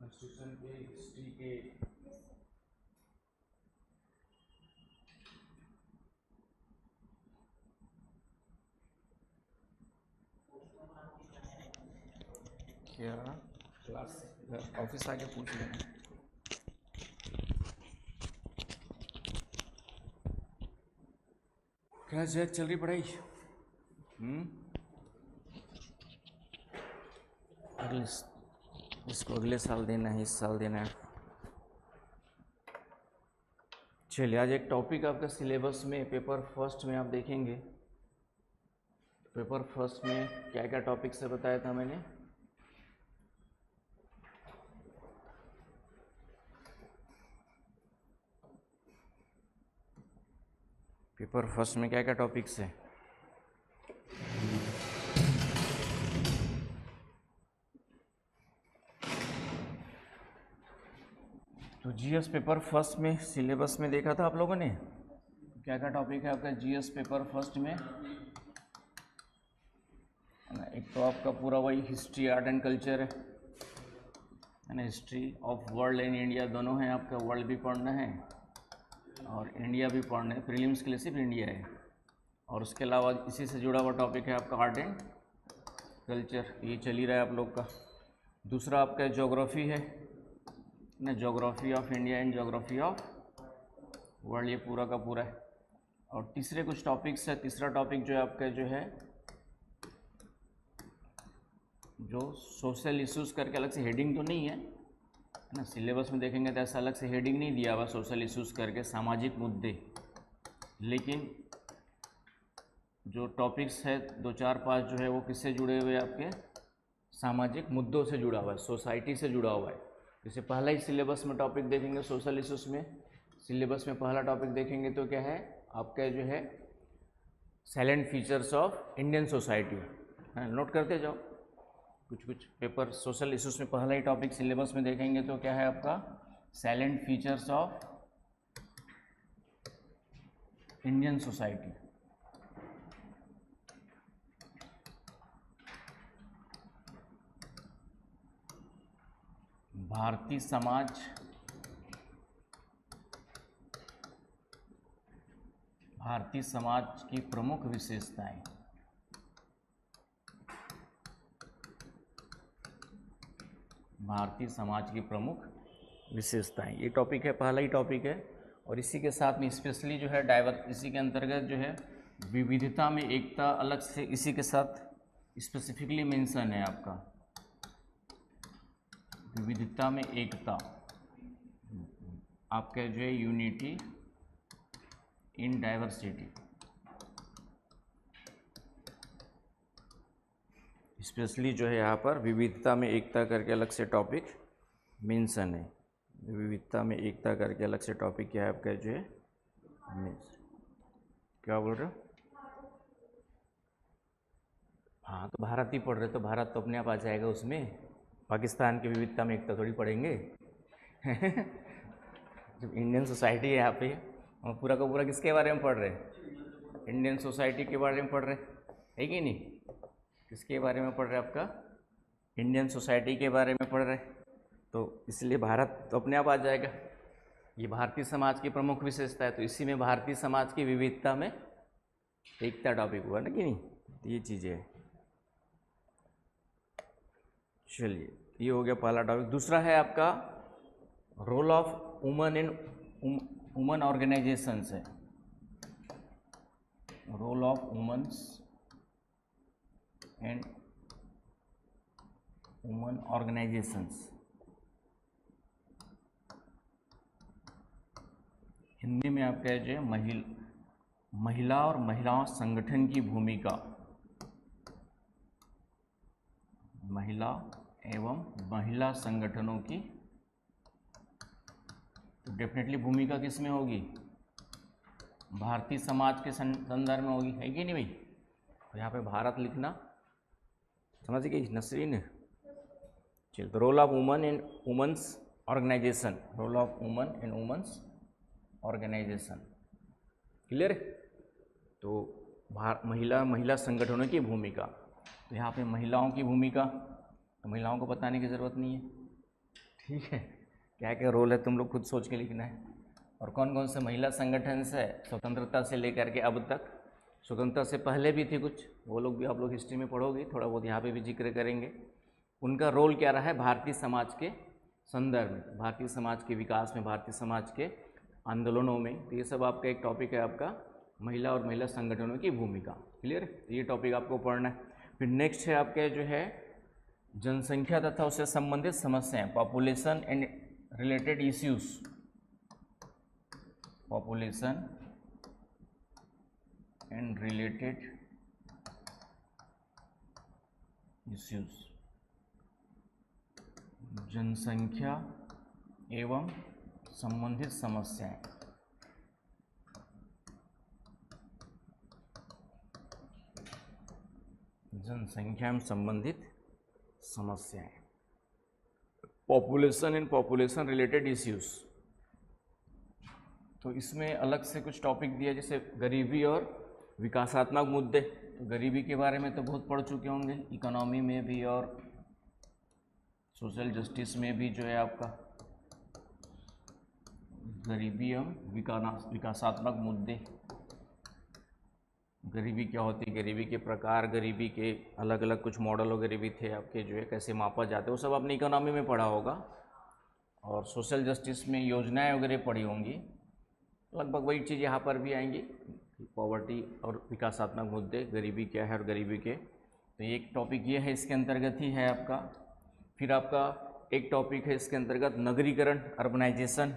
Constitution के history के क्या क्लास ऑफिस आके पूछ लेना। क्या जैक चल रही पढ़ाई? अगले इसको अगले साल देना है, इस साल देना है। चलिए, आज एक टॉपिक आपका सिलेबस में पेपर फर्स्ट में आप देखेंगे। पेपर फर्स्ट में क्या क्या टॉपिक से बताया था मैंने? पेपर फर्स्ट में क्या क्या टॉपिक्स है? तो जीएस पेपर फर्स्ट में सिलेबस में देखा था आप लोगों ने, क्या क्या टॉपिक है आपका जीएस पेपर फर्स्ट में? एक तो आपका पूरा वही हिस्ट्री, आर्ट एंड कल्चर है ना, history of world and India दोनों हैं आपका। वर्ल्ड भी पढ़ना है और इंडिया भी पढ़ना है, प्रीलिम्स के लिए सिर्फ इंडिया है। और उसके अलावा इसी से जुड़ा हुआ टॉपिक है आपका आर्ट एंड कल्चर, ये चल ही रहा है आप लोग का। दूसरा आपका ज्योग्राफी है ना, geography of India and geography of world, ये पूरा का पूरा है। और तीसरे कुछ टॉपिक्स है। तीसरा टॉपिक जो है आपका जो है जो सोशल इश्यूज़ करके अलग से हेडिंग तो नहीं है ना, सिलेबस में देखेंगे तो ऐसा अलग से हेडिंग नहीं दिया हुआ सोशल इश्यूज़ करके, सामाजिक मुद्दे। लेकिन जो टॉपिक्स है 2 4 5 जो है वो किससे जुड़े हुए हैं आपके? सामाजिक मुद्दों से जुड़ा हुआ है, सोसाइटी से जुड़ा हुआ है। जैसे पहला ही सिलेबस में टॉपिक देखेंगे सोशल इश्यूज़ में, सिलेबस में पहला टॉपिक देखेंगे तो क्या है आपका जो है salient features of Indian society है। नोट करते जाओ, कुछ पेपर सोशल इश्यूज़ में पहला ही टॉपिक सिलेबस में देखेंगे तो क्या है आपका salient features of Indian society. Bharatiya Samaj की प्रमुख विशेषताएं। भारतीय समाज की प्रमुख विशेषताएं, ये टॉपिक है, पहला ही टॉपिक है। और इसी के साथ में स्पेशली जो है इसी के अंतर्गत जो है विविधता में एकता अलग से इसी के साथ स्पेसिफिकली मेंशन है आपका, विविधता में एकता आपका जो है यूनिटी इन डाइवर्सिटी, स्पेशली जो है यहाँ पर विविधता में एकता करके अलग से टॉपिक मेंशन है। विविधता में एकता करके अलग से टॉपिक क्या है आपका जो है क्या बोल रहे हो? हाँ, तो भारत ही पढ़ रहे तो भारत तो अपने आप आ जाएगा उसमें। पाकिस्तान की विविधता में एकता थोड़ी पढ़ेंगे। जब इंडियन सोसाइटी है यहाँ पे, हम पूरा का पूरा किसके बारे में पढ़ रहे हैं? इंडियन सोसाइटी के बारे में पढ़ रहे है कि नहीं? किसके बारे में पढ़ रहे हैं आपका? इंडियन सोसाइटी के बारे में पढ़ रहे, तो इसलिए भारत तो अपने आप आ जाएगा। ये भारतीय समाज की प्रमुख विशेषता है, तो इसी में भारतीय समाज की विविधता में एकता टॉपिक हुआ ना कि नहीं, ये चीज़ें है। चलिए, ये हो गया पहला टॉपिक। दूसरा है आपका role of woman in woman organisations है, role of womens and woman organisations. Hindi में आपका जो है महिला और महिलाओं संगठन की भूमिका, महिला एवं महिला संगठनों की। तो डेफिनेटली भूमिका किस में होगी? भारतीय समाज के संदर्भ में होगी, है कि नहीं भाई? तो यहाँ पे भारत लिखना, समझ गई नसरीन? चलिए, तो role of woman in women's organisation, role of woman in women's organisation, clear? तो महिला संगठनों की भूमिका, तो यहाँ पे महिलाओं की भूमिका, तो महिलाओं को बताने की ज़रूरत नहीं है, ठीक है, क्या क्या रोल है तुम लोग खुद सोच के लिखना है। और कौन कौन से महिला संगठन से स्वतंत्रता से लेकर के अब तक, स्वतंत्रता से पहले भी थी कुछ, वो लोग भी आप लोग हिस्ट्री में पढ़ोगे, थोड़ा बहुत यहाँ पे भी जिक्र करेंगे। उनका रोल क्या रहा है भारतीय समाज के संदर्भ में, भारतीय समाज के विकास में, भारतीय समाज के आंदोलनों में। तो ये सब आपका एक टॉपिक है आपका महिला और महिला संगठनों की भूमिका। क्लियर, ये टॉपिक आपको पढ़ना है। फिर नेक्स्ट है आपके जो है जनसंख्या तथा उससे संबंधित समस्याएं, population and related issues, population and related issues, जनसंख्या एवं संबंधित समस्याएं। जनसंख्या में संबंधित समस्याएं, population and population related issues. तो इसमें अलग से कुछ टॉपिक दिया, जैसे गरीबी और विकासात्मक मुद्दे। तो गरीबी के बारे में तो बहुत पढ़ चुके होंगे, इकोनॉमी में भी और सोशल जस्टिस में भी जो है आपका गरीबी और विकासात्मक मुद्दे। गरीबी क्या होती है, गरीबी के प्रकार, गरीबी के अलग अलग कुछ मॉडल और गरीबी थे आपके जो है, कैसे मापा जाते हैं, वो सब आपने इकोनॉमी में पढ़ा होगा। और सोशल जस्टिस में योजनाएं वगैरह पढ़ी होंगी, लगभग वही चीज़ यहाँ पर भी आएंगी, पॉवर्टी और विकासात्मक मुद्दे, गरीबी क्या है और गरीबी के। तो एक टॉपिक ये है, इसके अंतर्गत ही है आपका। फिर आपका एक टॉपिक है इसके अंतर्गत नगरीकरण, अर्बनाइजेशन,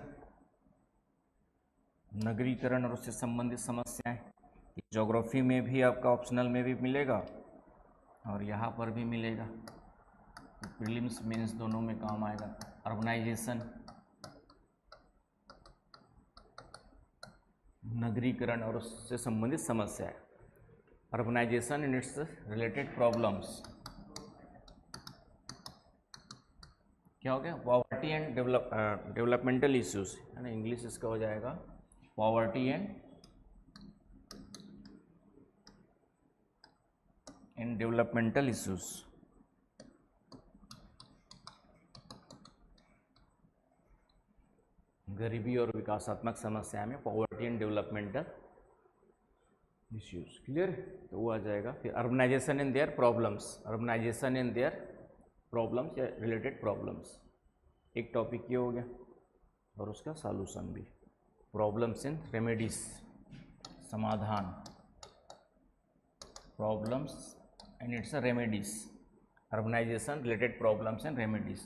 नगरीकरण और उससे संबंधित समस्याएं। ज्योग्राफी में भी आपका ऑप्शनल में भी मिलेगा और यहाँ पर भी मिलेगा, प्रीलिम्स मेंस दोनों में काम आएगा। अर्बनाइजेशन, नगरीकरण और उससे संबंधित समस्याएं, urbanisation and its related problems. क्या हो गया, पॉवर्टी एंड डेवलपमेंटल इश्यूज है ना, इंग्लिश इसका हो जाएगा पॉवर्टी एंड डेवलपमेंटल इश्यूज। गरीबी और विकासात्मक समस्या में poverty and developmental issues. Clear, तो वो आ जाएगा। फिर urbanisation and their problems, urbanisation and their problems या रिलेटेड प्रॉब्लम्स, एक टॉपिक ये हो गया। और उसका सॉल्यूशन भी, प्रॉब्लम्स एंड रेमेडीज, समाधान, problems and its remedies, urbanisation related problems and remedies.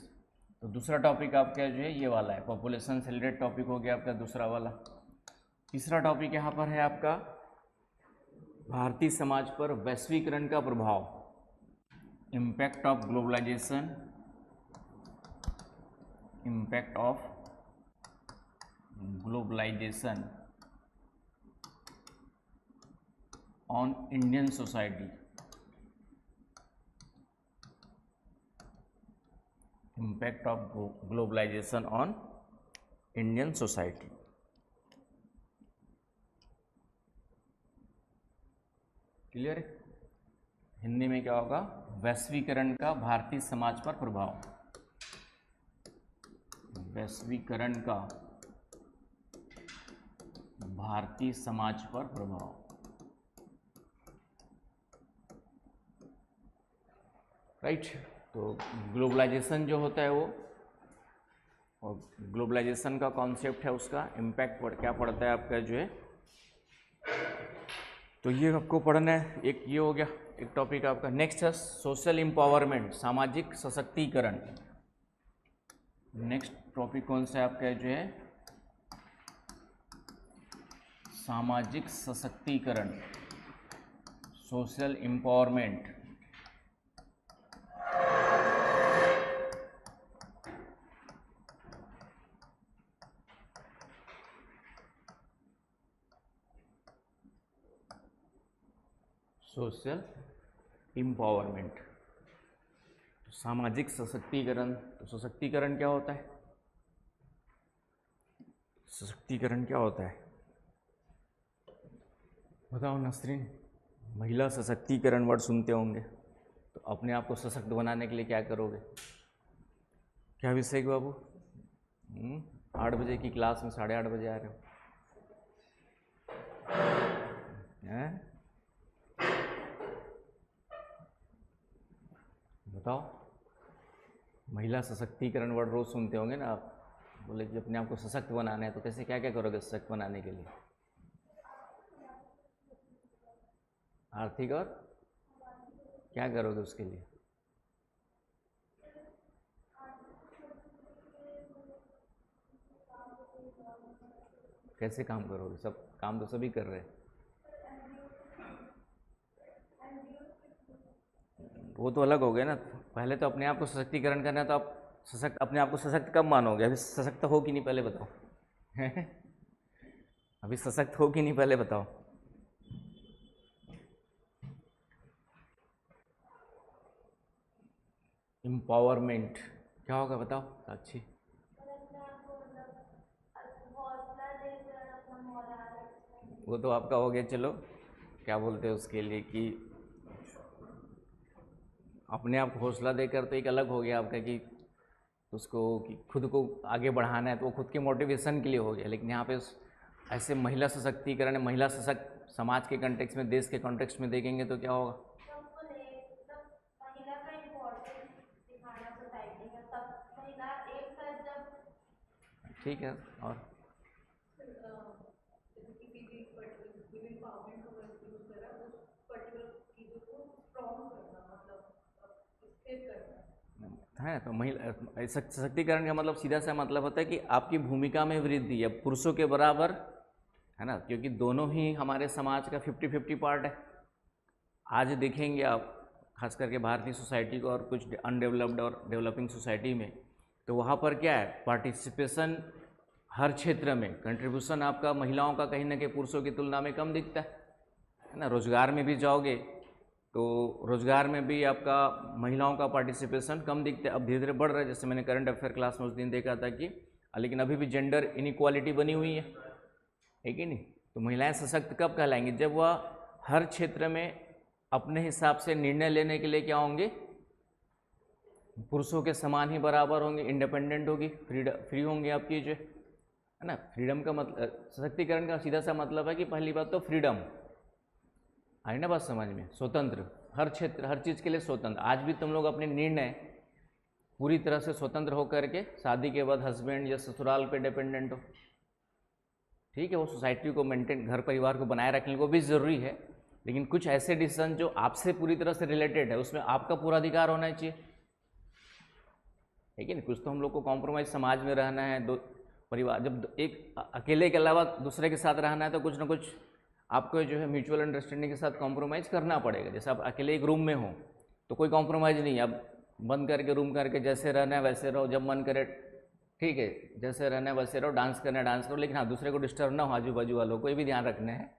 तो दूसरा टॉपिक आपका जो है ये वाला है, पॉपुलेशन से रिलेटेड टॉपिक हो गया आपका दूसरा वाला। तीसरा टॉपिक यहाँ पर है आपका भारतीय समाज पर वैश्वीकरण का प्रभाव, impact of globalisation, impact of globalisation on Indian society, impact of globalisation on Indian society. Clear है, हिंदी में क्या होगा, वैश्वीकरण का भारतीय समाज पर प्रभाव, वैश्वीकरण का भारतीय समाज पर प्रभाव। राइट, तो ग्लोबलाइजेशन जो होता है वो, और ग्लोबलाइजेशन का कॉन्सेप्ट है, उसका इम्पैक्ट क्या पड़ता है आपका जो है, तो ये आपको पढ़ना है। एक ये हो गया एक टॉपिक आपका। नेक्स्ट है सोशल एम्पावरमेंट, सामाजिक सशक्तिकरण। नेक्स्ट टॉपिक कौन सा है आपका जो है, सामाजिक सशक्तिकरण, सोशल एम्पावरमेंट। सोशल एम्पावरमेंट, सामाजिक सशक्तिकरण। तो सशक्तिकरण क्या होता है, सशक्तिकरण क्या होता है बताओ नसरीन। महिला सशक्तिकरण वर्ड सुनते होंगे, तो अपने आप को सशक्त बनाने के लिए क्या करोगे, क्या अभिषेक बाबू, 8 बजे की क्लास में 8:30 बजे आ रहे हो हैं? बताओ, महिला सशक्तिकरण वर्ड रोज सुनते होंगे ना आप। बोले कि अपने आप को सशक्त बनाना है, तो कैसे क्या क्या करोगे सशक्त बनाने के लिए? आर्थिक और क्या करोगे उसके लिए? कैसे काम करोगे? सब काम तो सभी कर रहे हैं। वो तो अलग हो गया ना। पहले तो अपने आप को सशक्तिकरण करना है, तो आप सशक्त अपने आप को सशक्त कब मानोगे? अभी सशक्त हो कि नहीं पहले बताओ। अभी सशक्त हो कि नहीं पहले बताओ। एम्पावरमेंट क्या होगा बताओ साक्षी? वो तो आपका हो गया, चलो क्या बोलते हैं उसके लिए कि अपने आप को हौसला देकर, तो एक अलग हो गया आपका कि उसको कि खुद को आगे बढ़ाना है, तो वो खुद के मोटिवेशन के लिए हो गया। लेकिन यहाँ पे ऐसे महिला सशक्तिकरण, महिला सशक्त समाज के कॉन्टेक्स्ट में, देश के कॉन्टेक्स्ट में देखेंगे तो क्या होगा? ठीक है। और है तो महिला सशक्तिकरण का मतलब सीधा सा मतलब होता है कि आपकी भूमिका में वृद्धि या पुरुषों के बराबर, है ना, क्योंकि दोनों ही हमारे समाज का 50-50 पार्ट है। आज देखेंगे आप खास करके भारतीय सोसाइटी को और कुछ अनडेवलप्ड और डेवलपिंग सोसाइटी में, तो वहाँ पर क्या है, पार्टिसिपेशन हर क्षेत्र में, कंट्रीब्यूशन आपका महिलाओं का कहीं ना कहीं पुरुषों की तुलना में कम दिखता है ना। रोजगार में भी जाओगे तो रोजगार में भी आपका महिलाओं का पार्टिसिपेशन कम दिखता है। अब धीरे धीरे बढ़ रहा है, जैसे मैंने करंट अफेयर क्लास में उस दिन देखा था कि लेकिन अभी भी जेंडर इनइक्वालिटी बनी हुई है कि नहीं? तो महिलाएं सशक्त कब कहलाएंगी? जब वह हर क्षेत्र में अपने हिसाब से निर्णय लेने के लिए क्या होंगे, पुरुषों के समान ही बराबर होंगे, इंडिपेंडेंट होगी, फ्री होंगे आपकी जो है ना। फ्रीडम का मतलब, सशक्तिकरण का सीधा सा मतलब है कि पहली बात तो फ्रीडम आई ना, बात समझ में, स्वतंत्र, हर क्षेत्र हर चीज़ के लिए स्वतंत्र। आज भी तुम लोग अपने निर्णय पूरी तरह से स्वतंत्र होकर के शादी के बाद हस्बैंड या ससुराल पे डिपेंडेंट हो, ठीक है। वो सोसाइटी को मेंटेन, घर परिवार को बनाए रखने को भी ज़रूरी है, लेकिन कुछ ऐसे डिसीजन जो आपसे पूरी तरह से रिलेटेड है उसमें आपका पूरा अधिकार होना चाहिए, है कि नहीं? कुछ तो हम लोग को कॉम्प्रोमाइज़, समाज में रहना है, दो परिवार, जब एक अकेले के अलावा दूसरे के साथ रहना है तो कुछ ना कुछ आपको जो है म्यूचुअल अंडरस्टैंडिंग के साथ कॉम्प्रोमाइज़ करना पड़ेगा। जैसे आप अकेले एक रूम में हो तो कोई कॉम्प्रोमाइज़ नहीं है, अब बंद करके रूम करके जैसे रहना है वैसे रहो, जब मन करे ठीक है जैसे रहना है वैसे रहो, डांस करना है डांस करो, लेकिन हाँ दूसरे को डिस्टर्ब ना हो, आजू बाजू वालों को भी ध्यान रखना है,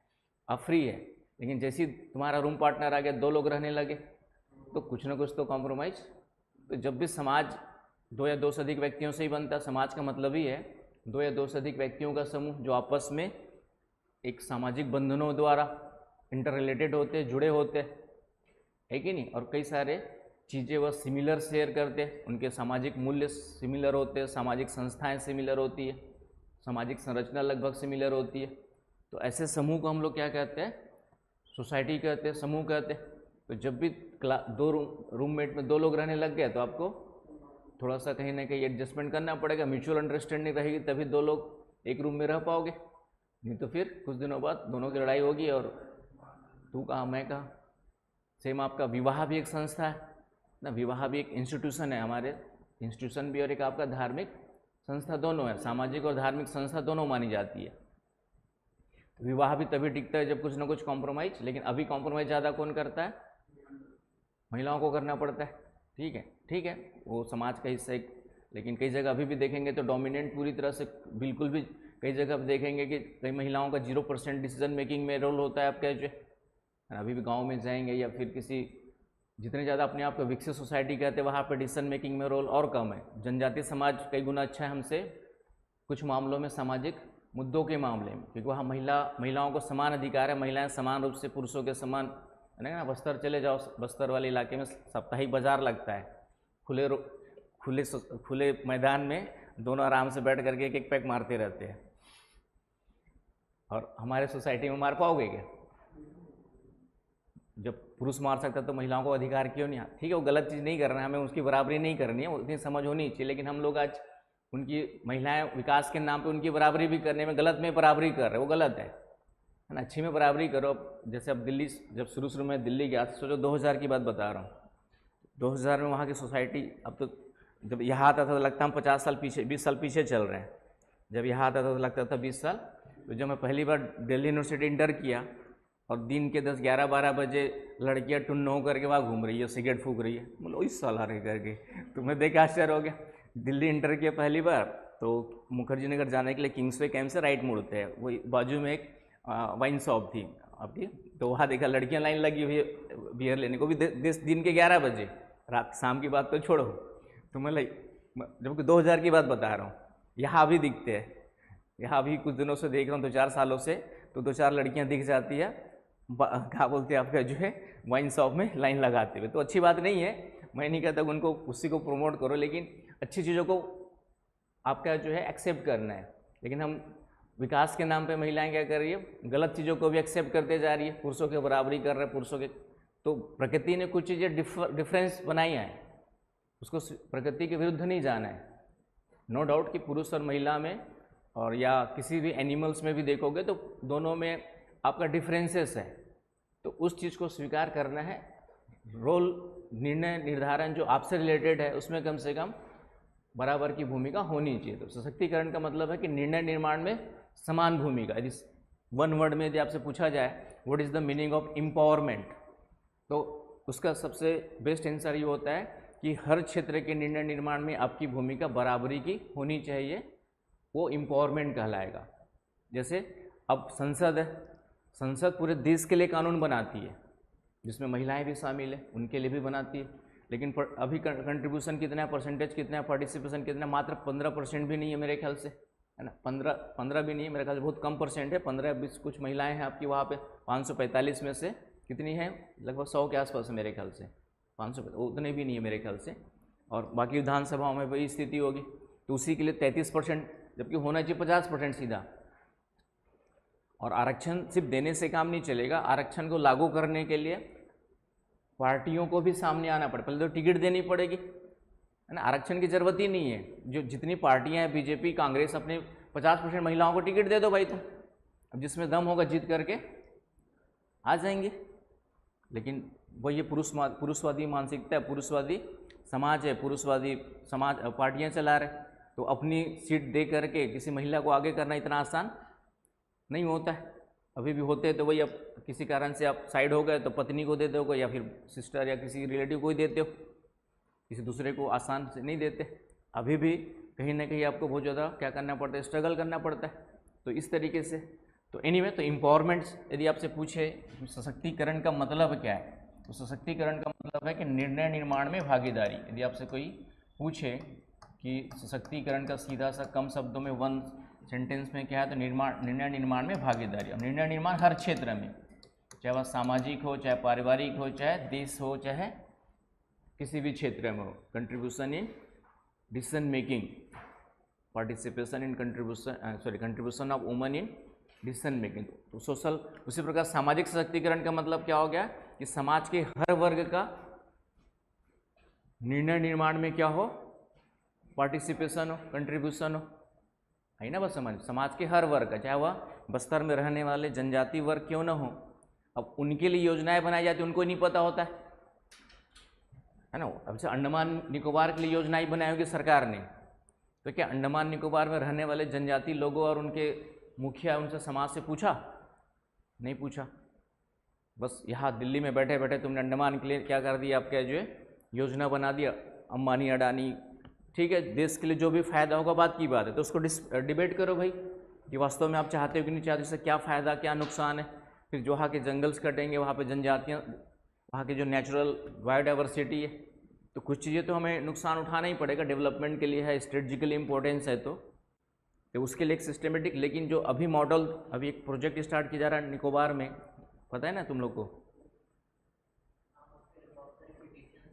आप फ्री है। लेकिन जैसे ही तुम्हारा रूम पार्टनर आ गया, 2 लोग रहने लगे, तो कुछ ना कुछ तो कॉम्प्रोमाइज़। तो जब भी समाज 2 या 2 से अधिक व्यक्तियों से ही बनता है, समाज का मतलब ही है 2 या 2 से अधिक व्यक्तियों का समूह जो आपस में एक सामाजिक बंधनों द्वारा इंटर रिलेटेड होते, जुड़े होते, है कि नहीं? और कई सारे चीज़ें वह सिमिलर शेयर करते, उनके सामाजिक मूल्य सिमिलर होते हैं, सामाजिक संस्थाएं सिमिलर होती है, सामाजिक संरचना लगभग सिमिलर होती है। तो ऐसे समूह को हम लोग क्या कहते हैं? सोसाइटी कहते हैं, समूह कहते हैं। तो जब भी दो रूममेट में 2 लोग रहने लग गए तो आपको थोड़ा सा कहीं ना कहीं एडजस्टमेंट करना पड़ेगा, म्यूचुअल अंडरस्टैंडिंग रहेगी तभी 2 लोग एक रूम में रह पाओगे, नहीं तो फिर कुछ दिनों बाद दोनों की लड़ाई होगी और तू कहाँ मैं कहाँ। सेम आपका विवाह भी एक संस्था है ना, विवाह भी एक इंस्टीट्यूशन है, हमारे इंस्टीट्यूशन भी और एक आपका धार्मिक संस्था, दोनों है, सामाजिक और धार्मिक संस्था दोनों मानी जाती है। विवाह भी तभी टिकता है जब कुछ ना कुछ कॉम्प्रोमाइज़, लेकिन अभी कॉम्प्रोमाइज़ ज़्यादा कौन करता है? महिलाओं को करना पड़ता है, ठीक है, वो समाज का हिस्सा एक। लेकिन कई जगह अभी भी देखेंगे तो डोमिनेंट पूरी तरह से बिल्कुल भी, कई जगह देखेंगे कि कई महिलाओं का 0% डिसीजन मेकिंग में रोल होता है आपका जो है। अभी भी गांव में जाएंगे या फिर किसी, जितने ज़्यादा अपने आप को विकसित सोसाइटी कहते हैं वहाँ पर डिसीजन मेकिंग में रोल और कम है। जनजातीय समाज कई गुना अच्छा है हमसे कुछ मामलों में, सामाजिक मुद्दों के मामले में, क्योंकि वहाँ महिलाओं को समान अधिकार है, महिलाएं समान रूप से पुरुषों के समान, है ना। बस्तर चले जाओ, बस्तर वाले इलाके में साप्ताहिक बाजार लगता है, खुले मैदान में दोनों आराम से बैठ करके एक एक पैक मारते रहते हैं। और हमारे सोसाइटी में मार पाओगे क्या? जब पुरुष मार सकता तो महिलाओं को अधिकार क्यों नहीं? ठीक है, वो गलत चीज़ नहीं कर रहे हैं, हमें उसकी बराबरी नहीं करनी है, उतनी समझ होनी चाहिए। लेकिन हम लोग आज उनकी महिलाएं विकास के नाम पे उनकी बराबरी भी करने में गलत में बराबरी कर रहे हैं, वो गलत है ना। अच्छी में बराबरी करो। जैसे अब दिल्ली, जब शुरू में दिल्ली गया तो सोचो 2000 की बात बता रहा हूँ, 2000 में वहाँ की सोसाइटी, अब तो जब यहाँ आता था तो लगता हम 50 साल पीछे, 20 साल पीछे चल रहे हैं। जब यहाँ आता था तो लगता था 20 साल। तो जब मैं पहली बार दिल्ली यूनिवर्सिटी इंटर किया और दिन के 10, 11, 12 बजे लड़कियाँ टुन्न होकर के वहाँ घूम रही है, सिगरेट फूक रही है, बोलो इस साल आ रही करके, तो मैं देख आश्चर्य हो गया। दिल्ली इंटर किया पहली बार तो मुखर्जी नगर जाने के लिए किंग्सवे कैंप से राइट मुड़ते हैं, वही बाजू में एक वाइन शॉप थी आपकी, तो वहाँ देखा लड़कियाँ लाइन लगी हुई है बियर लेने को भी, दिन के 11 बजे, रात शाम की बात तो छोड़ो। तो मैं जबकि 2000 की बात बता रहा हूँ, यहाँ भी दिखते हैं। यहाँ भी कुछ दिनों से देख रहा हूँ, 2-4 सालों से, तो 2-4 लड़कियाँ दिख जाती है, क्या बोलते हैं आपका जो है वाइन शॉप में लाइन लगाते हुए। तो अच्छी बात नहीं है, मैं नहीं कहता उनको उसी को प्रमोट करो, लेकिन अच्छी चीज़ों को आपका जो है एक्सेप्ट करना है। लेकिन हम विकास के नाम पे महिलाएं क्या कर रही है, गलत चीज़ों को भी एक्सेप्ट करते जा रही है, पुरुषों की बराबरी कर रहे हैं पुरुषों के। तो प्रकृति ने कुछ चीज़ें डिफरेंस बनाई हैं, उसको प्रकृति के विरुद्ध नहीं जाना है। नो डाउट कि पुरुष और महिला में और या किसी भी एनिमल्स में भी देखोगे तो दोनों में आपका डिफरेंसेस है, तो उस चीज़ को स्वीकार करना है। रोल निर्णय निर्धारण जो आपसे रिलेटेड है उसमें कम से कम बराबर की भूमिका होनी चाहिए। तो सशक्तिकरण का मतलब है कि निर्णय निर्माण में समान भूमिका। यदि वन वर्ड में यदि आपसे पूछा जाए what is the meaning of empowerment, तो उसका सबसे बेस्ट आंसर ये होता है कि हर क्षेत्र के निर्णय निर्माण में आपकी भूमिका बराबरी की होनी चाहिए, वो एम्पावरमेंट कहलाएगा। जैसे अब संसद है, संसद पूरे देश के लिए कानून बनाती है, जिसमें महिलाएं भी शामिल है, उनके लिए भी बनाती है। लेकिन अभी कंट्रीब्यूशन कितना है, परसेंटेज कितना है, पार्टिसिपेशन कितना है, मात्र 15% भी नहीं है मेरे ख्याल से, है ना। 15 भी नहीं है मेरे ख्याल से, बहुत कम परसेंट है। 15-20 कुछ महिलाएं हैं आपकी वहाँ पे। 545 में से कितनी है, लगभग 100 के आसपास है मेरे ख्याल से, 500 उतने भी नहीं है मेरे ख्याल से। और बाकी विधानसभाओं में वही स्थिति होगी, तो उसी के लिए 33%, जबकि होना चाहिए 50% सीधा। और आरक्षण सिर्फ देने से काम नहीं चलेगा, आरक्षण को लागू करने के लिए पार्टियों को भी सामने आना पड़े, पहले तो टिकट देनी पड़ेगी, है ना। आरक्षण की जरूरत ही नहीं है, जो जितनी पार्टियां हैं, बीजेपी, कांग्रेस, अपने 50% महिलाओं को टिकट दे दो भाई तुम, अब जिसमें दम होगा जीत करके आ जाएंगे। लेकिन वो ये पुरुषवादी मानसिकता है, पुरुषवादी समाज है, पुरुषवादी समाज पार्टियां चला रहे, तो अपनी सीट दे करके किसी महिला को आगे करना इतना आसान नहीं होता है। अभी भी होते हैं तो वही, अब किसी कारण से आप साइड हो गए तो पत्नी को दे दोगे या फिर सिस्टर या किसी रिलेटिव को ही देते हो, किसी दूसरे को आसान से नहीं देते। अभी भी कहीं ना कहीं आपको बहुत ज़्यादा क्या करना पड़ता है, स्ट्रगल करना पड़ता है। तो इस तरीके से तो एनीवे, तो एम्पावरमेंट यदि आपसे पूछे सशक्तिकरण का मतलब क्या है, तो सशक्तिकरण का मतलब है कि निर्णय निर्माण में भागीदारी। यदि आपसे कोई पूछे कि सशक्तिकरण का सीधा सा कम शब्दों में वन सेंटेंस में क्या है, तो निर्णय निर्माण में भागीदारी। और निर्णय निर्माण हर क्षेत्र में, चाहे वह सामाजिक हो, चाहे पारिवारिक हो, चाहे देश हो, चाहे किसी भी क्षेत्र में हो। Contribution in decision making, participation in contribution of women in decision making. तो सोशल, उसी प्रकार सामाजिक सशक्तिकरण का मतलब क्या हो गया कि समाज के हर वर्ग का निर्णय निर्माण में क्या हो, पार्टिसिपेशन हो, कंट्रीब्यूशन हो, है ना। बस समाज के हर वर्ग का, चाहे वह बस्तर में रहने वाले जनजाति वर्ग क्यों ना हो, अब उनके लिए योजनाएं बनाई जाती, उनको नहीं पता होता है ना। अब से अंडमान निकोबार के लिए योजनाएं बनाई होगी सरकार ने, तो क्या अंडमान निकोबार में रहने वाले जनजाति लोगों और उनके मुखिया, उनसे समाज से पूछा? नहीं पूछा। बस यहाँ दिल्ली में बैठे बैठे तुमने अंडमान के लिए क्या कर दिया, आपका जो है योजना बना दिया, अंबानी अडानी, ठीक है, देश के लिए जो भी फायदा होगा बात की बात है, तो उसको डिबेट करो भाई कि वास्तव में आप चाहते हो कि नहीं चाहते, इससे क्या फ़ायदा क्या नुकसान है। फिर जो वहाँ के जंगल्स कटेंगे, वहाँ पे जनजातियाँ, वहाँ की जो नेचुरल बायोडाइवर्सिटी है, तो कुछ चीज़ें तो हमें नुकसान उठाना ही पड़ेगा, डेवलपमेंट के लिए है, स्ट्रेटजिकली इंपॉर्टेंस है, तो उसके लिए एक सिस्टमेटिक। लेकिन जो अभी मॉडल, अभी एक प्रोजेक्ट स्टार्ट किया जा रहा है निकोबार में, पता है ना तुम लोग को,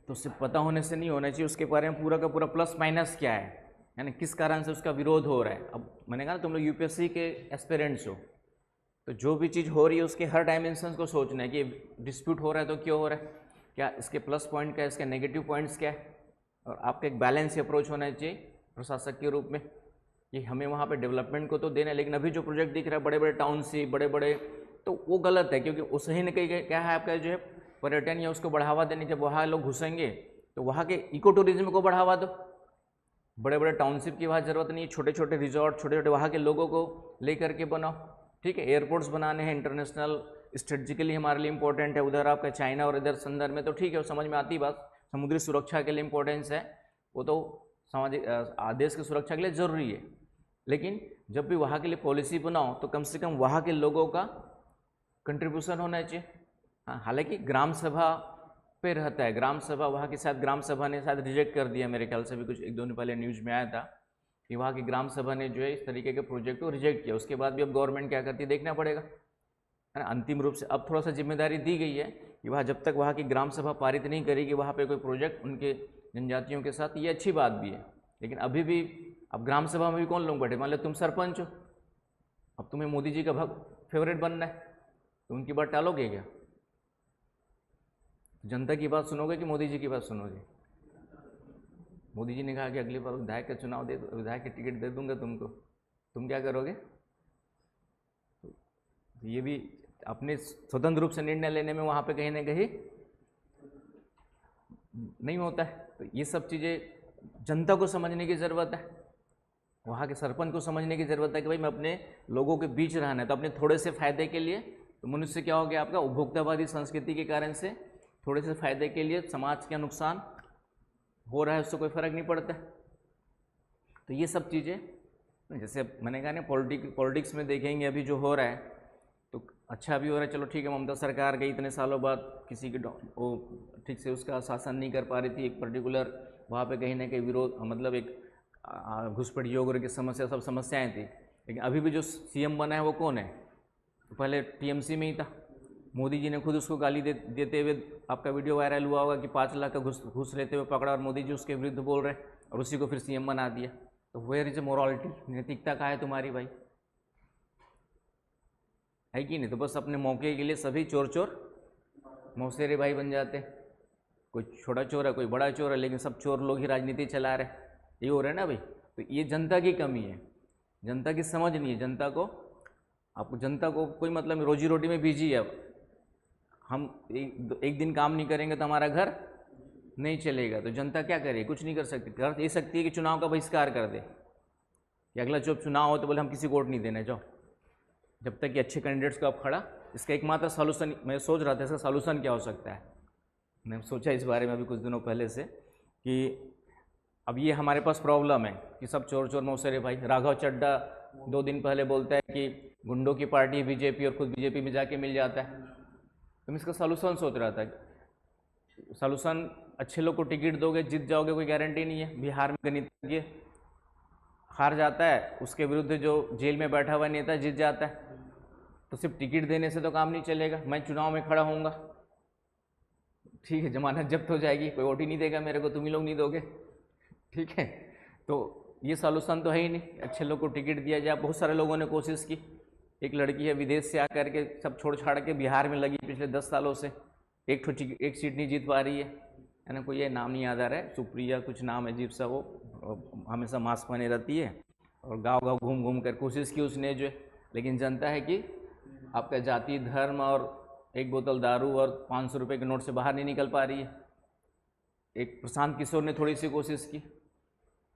तो उससे पता होने से नहीं होना चाहिए, उसके बारे में पूरा का पूरा प्लस माइनस क्या है, यानी किस कारण से उसका विरोध हो रहा है। अब मैंने कहा ना तुम लोग यूपीएससी के एस्पिरेंट्स हो, तो जो भी चीज़ हो रही है उसके हर डायमेंशन को सोचना है कि डिस्प्यूट हो रहा है तो क्यों हो रहा है, क्या इसके प्लस पॉइंट क्या है, इसके नेगेटिव पॉइंट्स क्या है, और आपका एक बैलेंस अप्रोच होना चाहिए प्रशासक के रूप में कि हमें वहाँ पे डेवलपमेंट को तो देना है, लेकिन अभी जो प्रोजेक्ट दिख रहा है बड़े बड़े टाउनशिप बड़े बड़े, तो वो गलत है, क्योंकि उस ही ने कहीं क्या है आपका जो है पर्यटन या उसको बढ़ावा देने, जब वहाँ लोग घुसेंगे तो वहाँ के इको टूरिज्म को बढ़ावा दो। बड़े बड़े टाउनशिप की वहाँ ज़रूरत नहीं है, छोटे छोटे रिजॉर्ट छोटे छोटे वहाँ के लोगों को लेकर के बनाओ, ठीक है। एयरपोर्ट्स बनाने हैं इंटरनेशनल, स्ट्रेटजिकली हमारे लिए इंपॉर्टेंट है, उधर आपका चाइना और इधर संदर्भ में तो ठीक है, वो समझ में आती बात। समुद्री सुरक्षा के लिए इंपॉर्टेंस है, वो तो सामाजिक देश की सुरक्षा के लिए ज़रूरी है, लेकिन जब भी वहाँ के लिए पॉलिसी बनाओ तो कम से कम वहाँ के लोगों का कंट्रीब्यूशन होना चाहिए। हाँ, हालांकि ग्राम सभा पे रहता है, ग्राम सभा वहाँ की शायद ग्राम सभा ने शायद रिजेक्ट कर दिया, मेरे ख्याल से भी कुछ एक दो दिन पहले न्यूज़ में आया था कि वहाँ की ग्राम सभा ने जो है इस तरीके के प्रोजेक्ट को रिजेक्ट किया। उसके बाद भी अब गवर्नमेंट क्या करती है देखना पड़ेगा, है ना। अंतिम रूप से अब थोड़ा सा जिम्मेदारी दी गई है कि वहाँ जब तक वहाँ की ग्राम सभा पारित नहीं करेगी वहाँ पे कोई प्रोजेक्ट उनके जनजातियों के साथ, ये अच्छी बात भी है। लेकिन अभी भी अब ग्राम सभा में भी कौन लोग बैठे, मान लो तुम सरपंच हो, अब तुम्हें मोदी जी का फेवरेट बनना है तो उनकी बात टालोगे क्या? जनता की बात सुनोगे कि मोदी जी की बात सुनोगे? मोदी जी ने कहा कि अगली बार विधायक का चुनाव दे, विधायक की टिकट दे दूंगा तुमको, तुम क्या करोगे? तो ये भी अपने स्वतंत्र रूप से निर्णय लेने में वहाँ पे कहीं ना कहीं नहीं होता है। तो ये सब चीज़ें जनता को समझने की ज़रूरत है, वहाँ के सरपंच को समझने की ज़रूरत है कि भाई मैं अपने लोगों के बीच रहना है, तो अपने थोड़े से फ़ायदे के लिए, तो मनुष्य क्या हो गया आपका उपभोक्तावादी संस्कृति के कारण से थोड़े से फ़ायदे के लिए समाज का नुकसान हो रहा है, उससे कोई फ़र्क नहीं पड़ता। तो ये सब चीज़ें जैसे मैंने कहा ना पॉलिटिक्स में देखेंगे अभी जो हो रहा है तो अच्छा भी हो रहा है, चलो ठीक है, ममता सरकार गई इतने सालों बाद, किसी की वो ठीक से उसका शासन नहीं कर पा रही थी, एक पर्टिकुलर वहाँ पे कहीं ना कहीं विरोध, मतलब एक घुसपैठियों की समस्या, सब समस्याएं थी। लेकिन अभी भी जो सीएम बना है वो कौन है? तो पहले टीएमसी में ही था, मोदी जी ने खुद उसको गाली देते हुए आपका वीडियो वायरल हुआ होगा कि 5 लाख का घूस लेते हुए पकड़ा और मोदी जी उसके विरुद्ध बोल रहे और उसी को फिर सीएम बना दिया। तो वेयर इज ए मोरालिटी, नैतिकता कहाँ है तुम्हारी भाई, है कि नहीं? तो बस अपने मौके के लिए सभी चोर चोर मौसेरे भाई बन जाते हैं, कोई छोटा चोर है कोई बड़ा चोर है, लेकिन सब चोर लोग ही राजनीति चला रहे, ये हो रहा है ना भाई। तो ये जनता की कमी है, जनता की समझ नहीं है, जनता को आपको जनता को कोई मतलब रोजी रोटी में बिजी है, हम एक दिन काम नहीं करेंगे तो हमारा घर नहीं चलेगा, तो जनता क्या करे, कुछ नहीं कर सकती। कर ये सकती है कि चुनाव का बहिष्कार कर दे कि अगला जब चुनाव हो तो बोले हम किसी को वोट नहीं देने जाओ, जब तक कि अच्छे कैंडिडेट्स को आप खड़ा। इसका एकमात्र सॉल्यूशन मैं सोच रहा था, इसका सॉल्यूशन क्या हो सकता है, मैंने सोचा इस बारे में अभी कुछ दिनों पहले से कि अब ये हमारे पास प्रॉब्लम है कि सब चोर चोर मौसेरे भाई। राघव चड्डा 2 दिन पहले बोलता है कि गुंडों की पार्टी बीजेपी और खुद बीजेपी में जाके मिल जाता है। तो मैं इसका सॉल्यूशन सोच रहा था, सॉल्यूशन अच्छे लोग को टिकट दोगे जीत जाओगे, कोई गारंटी नहीं है। बिहार में गणितज्ञ हार जाता है, उसके विरुद्ध जो जेल में बैठा हुआ नेता जीत जाता है, तो सिर्फ टिकट देने से तो काम नहीं चलेगा। मैं चुनाव में खड़ा होऊंगा, ठीक है, जमानत जब्त हो जाएगी, कोई वोट ही नहीं देगा मेरे को, तुम ही लोग नहीं दोगे, ठीक है। तो ये सॉल्यूशन तो है ही नहीं, अच्छे लोग को टिकट दिया जाए। बहुत सारे लोगों ने कोशिश की, एक लड़की है विदेश से आकर के सब छोड़ छाड़ के बिहार में लगी पिछले 10 सालों से, एक सीट नहीं जीत पा रही है ना, कोई ये नाम नहीं याद आ रहा है, सुप्रिया कुछ नाम अजीब सा, वो हमेशा मास्क पहने रहती है और गाँव गाँव घूम घूम कर कोशिश की उसने जो है। लेकिन जनता है कि आपका जाति धर्म और एक बोतल दारू और 500 रुपये के नोट से बाहर नहीं निकल पा रही है। एक प्रशांत किशोर ने थोड़ी सी कोशिश की,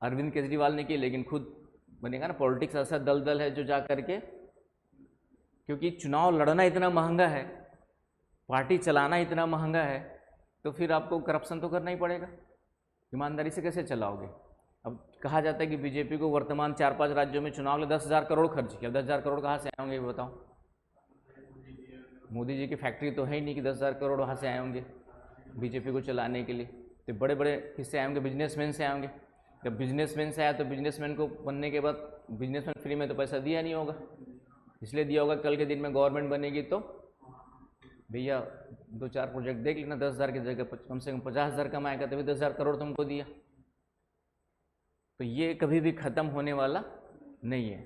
अरविंद केजरीवाल ने की, लेकिन खुद बनेगा ना पॉलिटिक्स ऐसा दलदल है जो जा करके, क्योंकि चुनाव लड़ना इतना महंगा है, पार्टी चलाना इतना महंगा है, तो फिर आपको करप्शन तो करना ही पड़ेगा, ईमानदारी से कैसे चलाओगे। अब कहा जाता है कि बीजेपी को वर्तमान 4-5 राज्यों में चुनाव में 10,000 करोड़ खर्च किया। 10,000 करोड़ कहाँ से आए होंगे बताओ? मोदी जी की फैक्ट्री तो है ही नहीं कि 10,000 करोड़ वहाँ से आए होंगे बीजेपी को चलाने के लिए। तो बड़े बड़े किससे आए होंगे? बिजनेसमैन से आए होंगे। जब बिजनेसमैन से आया तो बिजनेसमैन को बनने के बाद बिजनेसमैन फ्री में तो पैसा दिया नहीं होगा, इसलिए दिया होगा कल के दिन में गवर्नमेंट बनेगी तो भैया 2-4 प्रोजेक्ट देख लेना, 10,000 की जगह कम से कम 50,000 कमाएगा, तभी 10,000 करोड़ तुमको दिया। तो ये कभी भी ख़त्म होने वाला नहीं है।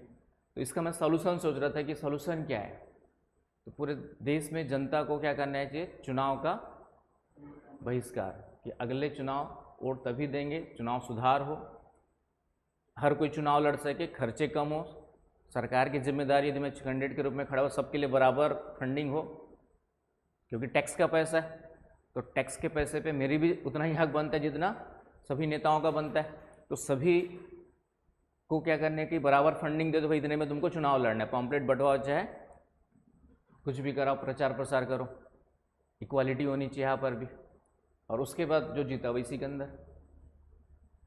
तो इसका मैं सॉल्यूशन सोच रहा था कि सॉल्यूशन क्या है। तो पूरे देश में जनता को क्या करना चाहिए, चुनाव का बहिष्कार, कि अगले चुनाव वोट तभी देंगे चुनाव सुधार हो, हर कोई चुनाव लड़ सके, खर्चे कम हो, सरकार की जिम्मेदारी यदि मैं कैंडिडेट के रूप में खड़ा हो सबके लिए बराबर फंडिंग हो, क्योंकि टैक्स का पैसा है, तो टैक्स के पैसे पे मेरी भी उतना ही हक बनता है जितना सभी नेताओं का बनता है। तो सभी को क्या करने की बराबर फंडिंग दे दो, भाई इतने में तुमको चुनाव लड़ना है, पॉम्पलेट बंटवाओ, चाहे कुछ भी कराओ, प्रचार प्रसार करो, इक्वालिटी होनी चाहिए यहाँ पर भी। और उसके बाद जो जीता वही सिकंदर।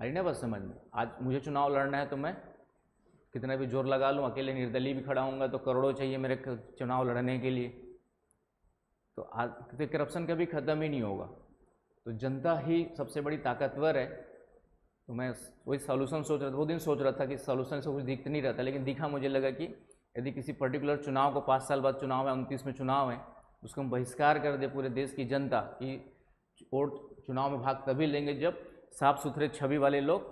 आई ना बस समझ में। आज मुझे चुनाव लड़ना है तो मैं कितना भी जोर लगा लूँ, अकेले निर्दलीय भी खड़ा हूँगा तो करोड़ों चाहिए मेरे चुनाव लड़ने के लिए, तो आज तो करप्शन कभी ख़त्म ही नहीं होगा। तो जनता ही सबसे बड़ी ताकतवर है। तो मैं वही सॉल्यूशन सोच रहा था, वो दिन सोच रहा था कि सॉल्यूशन से कुछ दिख नहीं रहा था, लेकिन दिखा मुझे लगा कि यदि किसी पर्टिकुलर चुनाव को 5 साल बाद चुनाव है, 29 में चुनाव है, उसको हम बहिष्कार कर दे पूरे देश की जनता कि वोट चुनाव में भाग तभी लेंगे जब साफ सुथरे छवि वाले लोग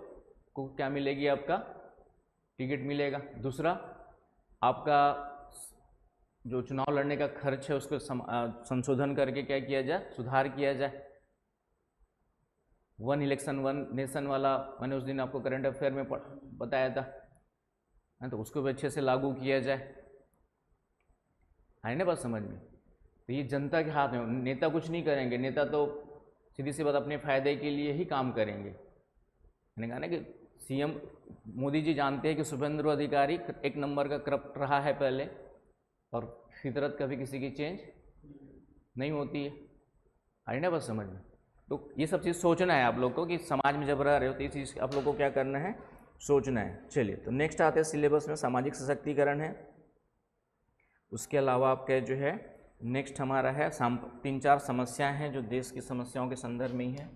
को क्या मिलेगी, आपका टिकट मिलेगा। दूसरा, आपका जो चुनाव लड़ने का खर्च है उसको संशोधन करके क्या किया जाए, सुधार किया जाए। 1 इलेक्शन 1 नेशन वाला मैंने उस दिन आपको करंट अफेयर में बताया था, तो उसको भी अच्छे से लागू किया जाए। है ना बात समझ में। तो ये जनता के हाथ में, नेता कुछ नहीं करेंगे, नेता तो सीधी सी बात अपने फायदे के लिए ही काम करेंगे। मैंने कहा ना कि सीएम मोदी जी जानते हैं कि शुभेंदु अधिकारी 1 नंबर का करप्ट रहा है पहले, और फितरत कभी किसी की चेंज नहीं होती है। आई ना बस समझ में। तो ये सब चीज़ सोचना है आप लोग को कि समाज में जब रह रहे हो तो ये चीज़ आप लोग को क्या करना है, सोचना है। चलिए, तो नेक्स्ट आते हैं सिलेबस में सामाजिक सशक्तिकरण है। उसके अलावा आपका जो है नेक्स्ट हमारा है 3-4 समस्याएं हैं जो देश की समस्याओं के संदर्भ में ही है।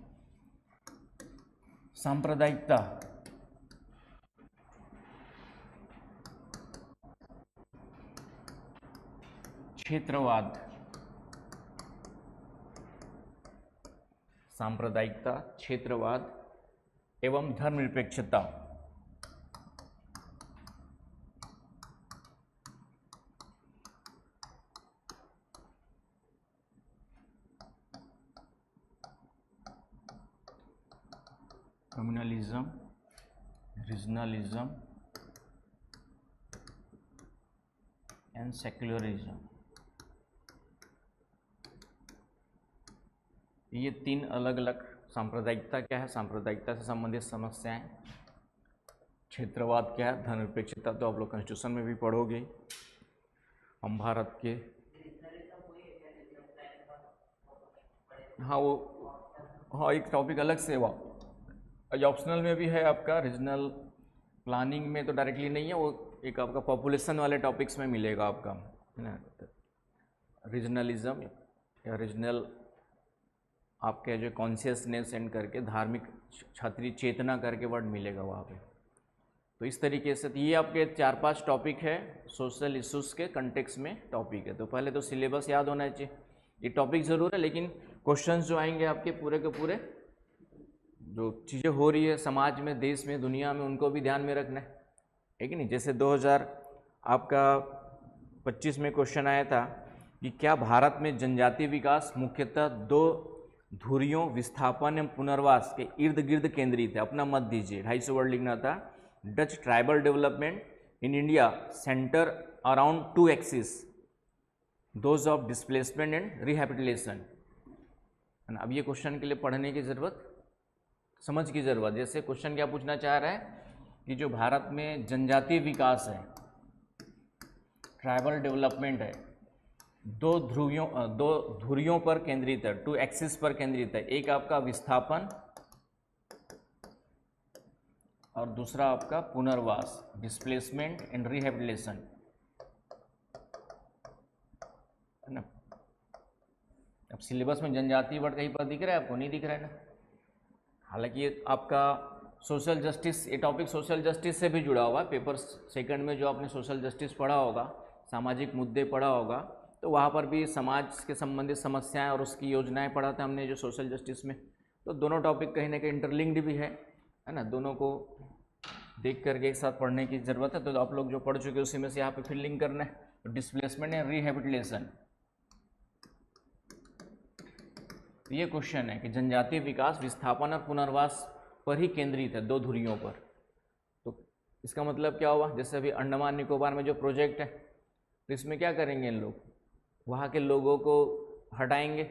सांप्रदायिकता, क्षेत्रवाद, सांप्रदायिकता, क्षेत्रवाद एवं धर्मनिरपेक्षता। कम्युनलिज्म, रीजनलिज्म एंड सेक्युलरिज्म, ये 3 अलग अलग। सांप्रदायिकता क्या है, सांप्रदायिकता से संबंधित समस्याएं। क्षेत्रवाद क्या है, धर्मनिरपेक्षता तो आप लोग कॉन्स्टिट्यूशन में भी पढ़ोगे। हम भारत के, हाँ वो, हाँ एक टॉपिक अलग से हुआ, ऑप्शनल में भी है आपका। रीजनल प्लानिंग में तो डायरेक्टली नहीं है, वो एक आपका पॉपुलेशन वाले टॉपिक्स में मिलेगा आपका, है ना। रीजनलिज्म या रीजनल आपके जो कॉन्शियसनेस एंड करके धार्मिक क्षत्रिय चेतना करके वर्ड मिलेगा वहाँ पे। तो इस तरीके से ये आपके 4-5 टॉपिक है सोशल इश्यूज के कंटेक्स्ट में टॉपिक है। तो पहले तो सिलेबस याद होना चाहिए, ये टॉपिक ज़रूर है, लेकिन क्वेश्चंस जो आएंगे आपके पूरे के पूरे जो चीज़ें हो रही है समाज में, देश में, दुनिया में, उनको भी ध्यान में रखना है कि नहीं। जैसे 2025 में क्वेश्चन आया था कि क्या भारत में जनजातीय विकास मुख्यतः 2 धुरियों विस्थापन एवं पुनर्वास के इर्द गिर्द केंद्रित है। अपना मत दीजिए, 250 वर्ड लिखना था। Dutch tribal development in India centre around 2 axis, those of displacement and rehabilitation. अब ये क्वेश्चन के लिए पढ़ने की ज़रूरत, समझ की ज़रूरत। जैसे क्वेश्चन क्या पूछना चाह रहा है कि जो भारत में जनजातीय विकास है, ट्राइबल डेवलपमेंट है, 2 धुरियों पर केंद्रित है, 2 एक्सिस पर केंद्रित है। एक आपका विस्थापन और दूसरा आपका पुनर्वास, डिस्प्लेसमेंट एंड रिहैबिलिटेशन, है ना। अब सिलेबस में जनजातीय वर्ड कहीं पर दिख रहा है आपको? नहीं दिख रहा है ना। हालांकि ये आपका सोशल जस्टिस, ये टॉपिक सोशल जस्टिस से भी जुड़ा हुआ है। पेपर 2 में जो आपने सोशल जस्टिस पढ़ा होगा, सामाजिक मुद्दे पढ़ा होगा, तो वहाँ पर भी समाज के संबंधित समस्याएं और उसकी योजनाएं पढ़ा था हमने जो सोशल जस्टिस में। तो दोनों टॉपिक कहीं ना कहीं इंटरलिंक्ड भी है ना, दोनों को देख करके एक साथ पढ़ने की ज़रूरत है। तो आप लोग जो पढ़ चुके उसी में से यहाँ पे फिलिंग करना है। तो डिस्प्लेसमेंट एंड रिहेबिलिटेशन, ये क्वेश्चन है कि जनजातीय विकास विस्थापन और पुनर्वास पर ही केंद्रित है, दो धुरियों पर। तो इसका मतलब क्या हुआ, जैसे अभी अंडमान निकोबार में जो प्रोजेक्ट है, तो इसमें क्या करेंगे इन लोग, वहाँ के लोगों को हटाएंगे,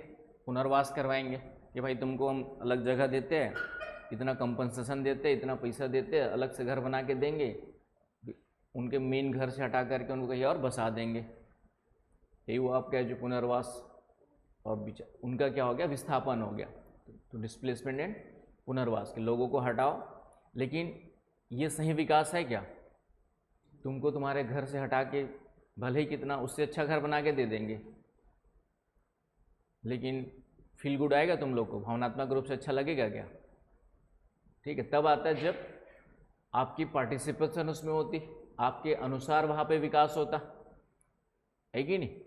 पुनर्वास करवाएंगे कि भाई तुमको हम अलग जगह देते हैं, इतना कंपनसेशन देते हैं, इतना पैसा देते हैं, अलग से घर बना के देंगे, उनके मेन घर से हटा करके उनको कहीं और बसा देंगे। यही वो आपका जो पुनर्वास और उनका क्या हो गया, विस्थापन हो गया। तो डिस्प्लेसमेंट एंड पुनर्वास के लोगों को हटाओ। लेकिन ये सही विकास है क्या? तुमको तुम्हारे घर से हटा के भले ही कितना उससे अच्छा घर बना के दे देंगे, लेकिन फील गुड आएगा तुम लोग को, भावनात्मक रूप से अच्छा लगेगा क्या? ठीक है, तब आता है जब आपकी पार्टिसिपेशन उसमें होती, आपके अनुसार वहाँ पे विकास होता है कि नहीं,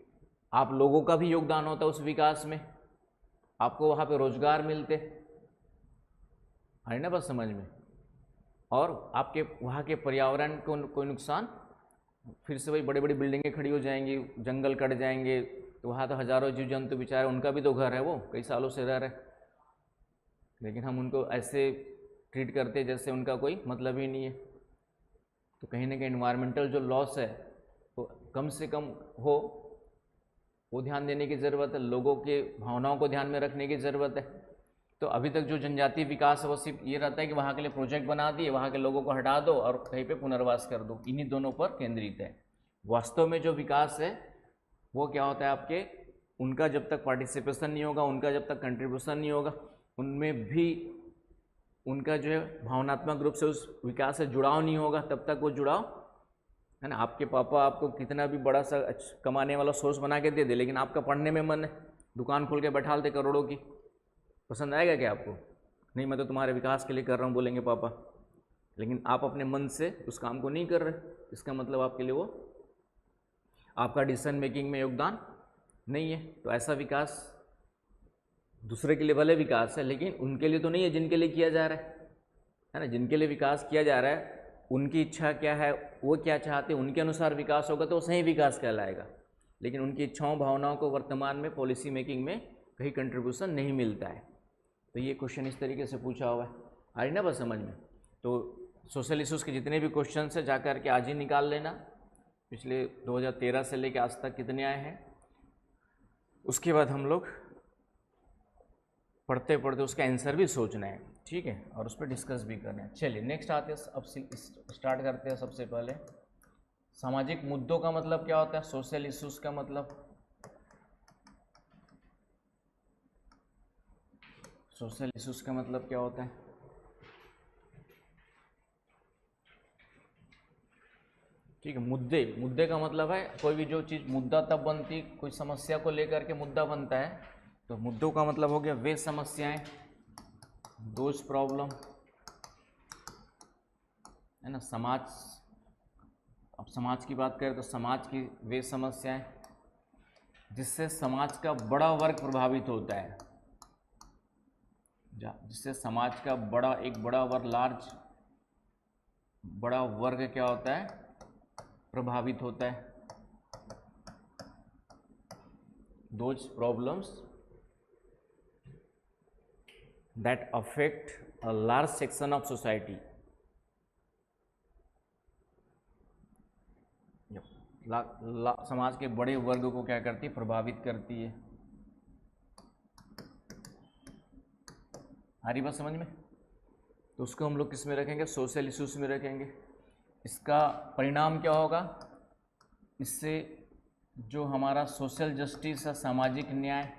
आप लोगों का भी योगदान होता उस विकास में, आपको वहाँ पे रोजगार मिलते, है ना बात समझ में, और आपके वहाँ के पर्यावरण को कोई नुकसान, फिर से वही बड़ी बड़ी बिल्डिंगें खड़ी हो जाएंगी, जंगल कट जाएंगे, तो वहाँ तो हजारों जीव जंतु बेचारे, उनका भी तो घर है, वो कई सालों से रह रहे, लेकिन हम उनको ऐसे ट्रीट करते जैसे उनका कोई मतलब ही नहीं है। तो कहीं ना कहीं इन्वायरमेंटल जो लॉस है वो कम से कम हो, वो ध्यान देने की ज़रूरत है, लोगों के भावनाओं को ध्यान में रखने की ज़रूरत है। तो अभी तक जो जनजातीय विकास है वो सिर्फ ये रहता है कि वहाँ के लिए प्रोजेक्ट बना दिए, वहाँ के लोगों को हटा दो और कहीं पे पुनर्वास कर दो, इन्हीं दोनों पर केंद्रित है। वास्तव में जो विकास है वो क्या होता है, आपके उनका जब तक पार्टिसिपेशन नहीं होगा, उनका जब तक कंट्रीब्यूशन नहीं होगा, उनमें भी उनका जो है भावनात्मक रूप से उस विकास से जुड़ाव नहीं होगा, तब तक वो जुड़ाव, है ना। आपके पापा आपको कितना भी बड़ा सा कमाने वाला सोर्स बना के दे दे, लेकिन आपका पढ़ने में मन है, दुकान खोल के बैठा देते करोड़ों की, पसंद आएगा क्या आपको? नहीं, मैं तो तुम्हारे विकास के लिए कर रहा हूँ, बोलेंगे पापा, लेकिन आप अपने मन से उस काम को नहीं कर रहे, इसका मतलब आपके लिए वो आपका डिसीजन मेकिंग में योगदान नहीं है। तो ऐसा विकास दूसरे के लिए भले विकास है, लेकिन उनके लिए तो नहीं है जिनके लिए किया जा रहा है ना। जिनके लिए विकास किया जा रहा है उनकी इच्छा क्या है, वो क्या चाहते हैं, उनके अनुसार विकास होगा तो वो सही विकास कहलाएगा। लेकिन उनकी इच्छाओं भावनाओं को वर्तमान में पॉलिसी मेकिंग में कहीं कंट्रीब्यूशन नहीं मिलता है। तो ये क्वेश्चन इस तरीके से पूछा हुआ है, आ रही ना बस समझ में। तो सोशल इश्यूज़ के जितने भी क्वेश्चन है जा कर के आज ही निकाल लेना, पिछले 2013 से लेकर आज तक कितने आए हैं, उसके बाद हम लोग पढ़ते पढ़ते उसका आंसर भी सोचना है, ठीक है, और उस पर डिस्कस भी करना है। चलिए नेक्स्ट आते हैं, अब स्टार्ट करते हैं। सबसे पहले सामाजिक मुद्दों का मतलब क्या होता है, सोशल इश्यूज़ का मतलब, सोशल इश्यूज़ का मतलब क्या होता है? ठीक है, मुद्दे का मतलब है कोई भी जो चीज़ मुद्दा तब बनती, कोई समस्या को लेकर के मुद्दा बनता है। तो मुद्दों का मतलब हो गया वे समस्याएं, दोज प्रॉब्लम, है ना। समाज, अब समाज की बात करें तो समाज की वे समस्याएं जिससे समाज का बड़ा वर्ग प्रभावित होता है, जिससे समाज का एक बड़ा वर्ग, बड़ा वर्ग क्या होता है, प्रभावित होता है। Those problems that affect a large section of society, समाज के बड़े वर्ग को क्या करती है, प्रभावित करती है। आ रही बात समझ में? तो उसको हम लोग किस में रखेंगे, सोशल इश्यूज में रखेंगे। इसका परिणाम क्या होगा, इससे जो हमारा सोशल जस्टिस है, सामाजिक न्याय,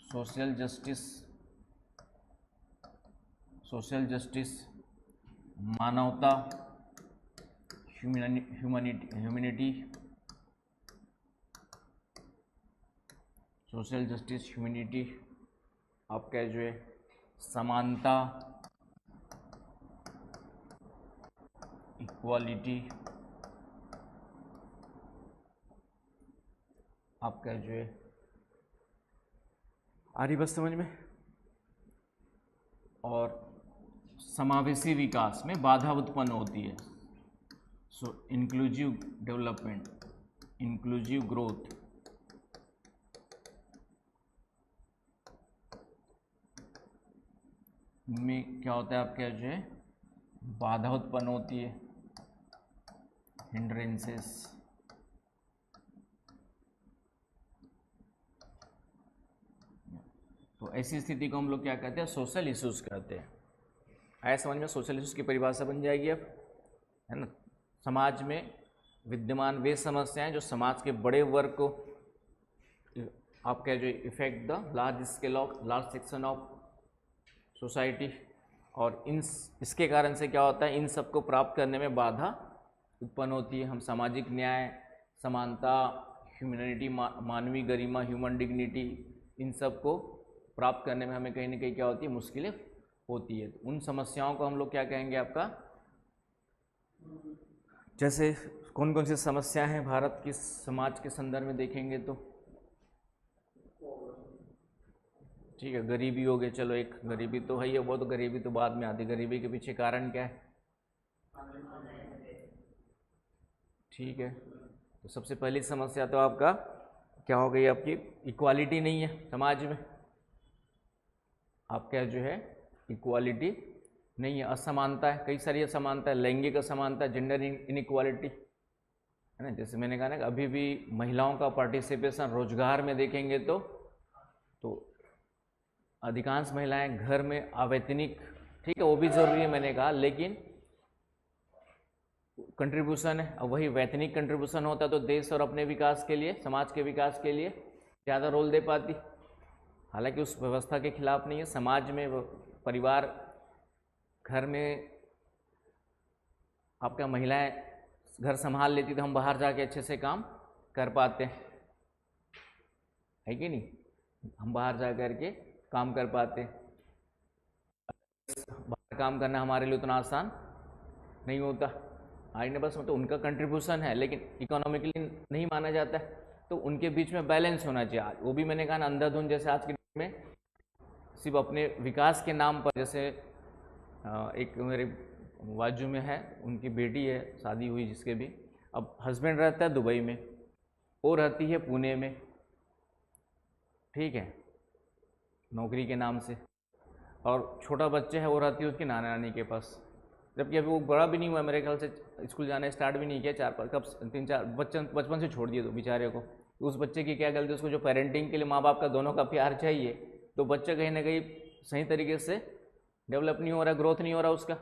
सोशल जस्टिस, मानवता, ह्यूमैनिटी, सोशल जस्टिस, ह्यूमैनिटी, आपका जो है समानता, इक्वालिटी, आपका जो है, आ रही बस समझ में, और समावेशी विकास में बाधा उत्पन्न होती है। सो इंक्लूसिव डेवलपमेंट, इंक्लूसिव ग्रोथ में क्या होता है आपके जो है बाधा उत्पन्न होती है, हिंड्रेंसेस। तो ऐसी स्थिति को हम लोग क्या कहते हैं, सोशल इश्यूज कहते हैं। आया समझ में? सोशल इश्यूज की परिभाषा बन जाएगी अब, है ना। समाज में विद्यमान वे समस्याएं जो समाज के बड़े वर्ग को आपका जो effect the large scale of large section of society, और इसके कारण से क्या होता है, इन सबको प्राप्त करने में बाधा उत्पन्न होती है। हम सामाजिक न्याय, समानता, ह्यूमैनिटी, मानवीय गरिमा, ह्यूमन डिग्निटी, इन सब को प्राप्त करने में हमें कहीं ना कहीं क्या होती है, मुश्किलें होती है। उन समस्याओं को हम लोग क्या कहेंगे आपका, जैसे कौन कौन सी समस्या हैं भारत की समाज के संदर्भ में देखेंगे तो ठीक है, गरीबी हो गई, चलो एक गरीबी तो है ही है, वो तो गरीबी तो बाद में आती। गरीबी के पीछे कारण क्या है? ठीक है, तो सबसे पहली समस्या तो आपका क्या हो गई, आपकी इक्वालिटी नहीं है समाज में। आपका जो है इक्वालिटी नहीं है, असमानता है, कई सारी असमानता है, लैंगिक असमानता, जेंडर इनइक्वालिटी, है ना। जैसे मैंने कहा ना कि अभी भी महिलाओं का पार्टिसिपेशन रोजगार में देखेंगे तो अधिकांश महिलाएं घर में अवैतनिक, ठीक है वो भी जरूरी है मैंने कहा, लेकिन कंट्रीब्यूशन है। अब वही वैतनिक कंट्रीब्यूशन होता तो देश और अपने विकास के लिए, समाज के विकास के लिए ज़्यादा रोल दे पाती। हालांकि उस व्यवस्था के खिलाफ नहीं है। समाज में परिवार, घर में आपका महिलाएं घर संभाल लेती तो हम बाहर जाके अच्छे से काम कर पाते हैं, है कि नहीं? हम बाहर जा कर के काम कर पाते। बाहर काम करना हमारे लिए उतना आसान नहीं होता। आईने बस तो उनका कंट्रीब्यूशन है, लेकिन इकोनॉमिकली नहीं माना जाता है, तो उनके बीच में बैलेंस होना चाहिए। वो भी मैंने कहा ना, अंधाधुंध जैसे आज के डेट में सिर्फ अपने विकास के नाम पर, जैसे एक मेरे बाजू में है, उनकी बेटी है शादी हुई जिसके भी, अब हस्बैंड रहता है दुबई में, वो रहती है पुणे में, ठीक है, नौकरी के नाम से, और छोटा बच्चा है वो रहती है उसकी नाना नानी के पास, जबकि अभी वो बड़ा भी नहीं हुआ, मेरे ख्याल से स्कूल जाना स्टार्ट भी नहीं किया, 3-4 बचपन से छोड़ दिए तो बेचारे को। तो उस बच्चे की क्या गलती, उसको जो पेरेंटिंग के लिए माँ बाप का दोनों का प्यार चाहिए, तो बच्चा कहीं ना कहीं सही तरीके से डेवलप नहीं हो रहा, ग्रोथ नहीं हो रहा, उसका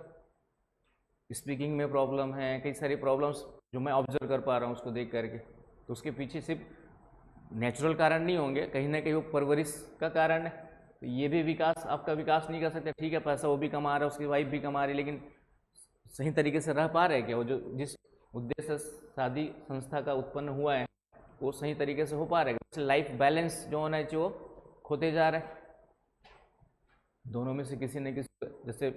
स्पीकिंग में प्रॉब्लम है, कई सारी प्रॉब्लम्स जो मैं ऑब्जर्व कर पा रहा हूँ उसको देख करके। तो उसके पीछे सिर्फ नेचुरल कारण नहीं होंगे, कहीं ना कहीं वो परवरिश का कारण है। तो ये भी विकास, आपका विकास नहीं कर सकते। ठीक है, पैसा वो भी कमा रहा है, उसकी वाइफ भी कमा रही, लेकिन सही तरीके से रह पा रहे क्या? वो जो जिस उद्देश्य शादी संस्था का उत्पन्न हुआ है वो सही तरीके से हो पा रहा है? लाइफ बैलेंस जो होना चाहिए वो खोते जा रहा है दोनों में से किसी न किसी। जैसे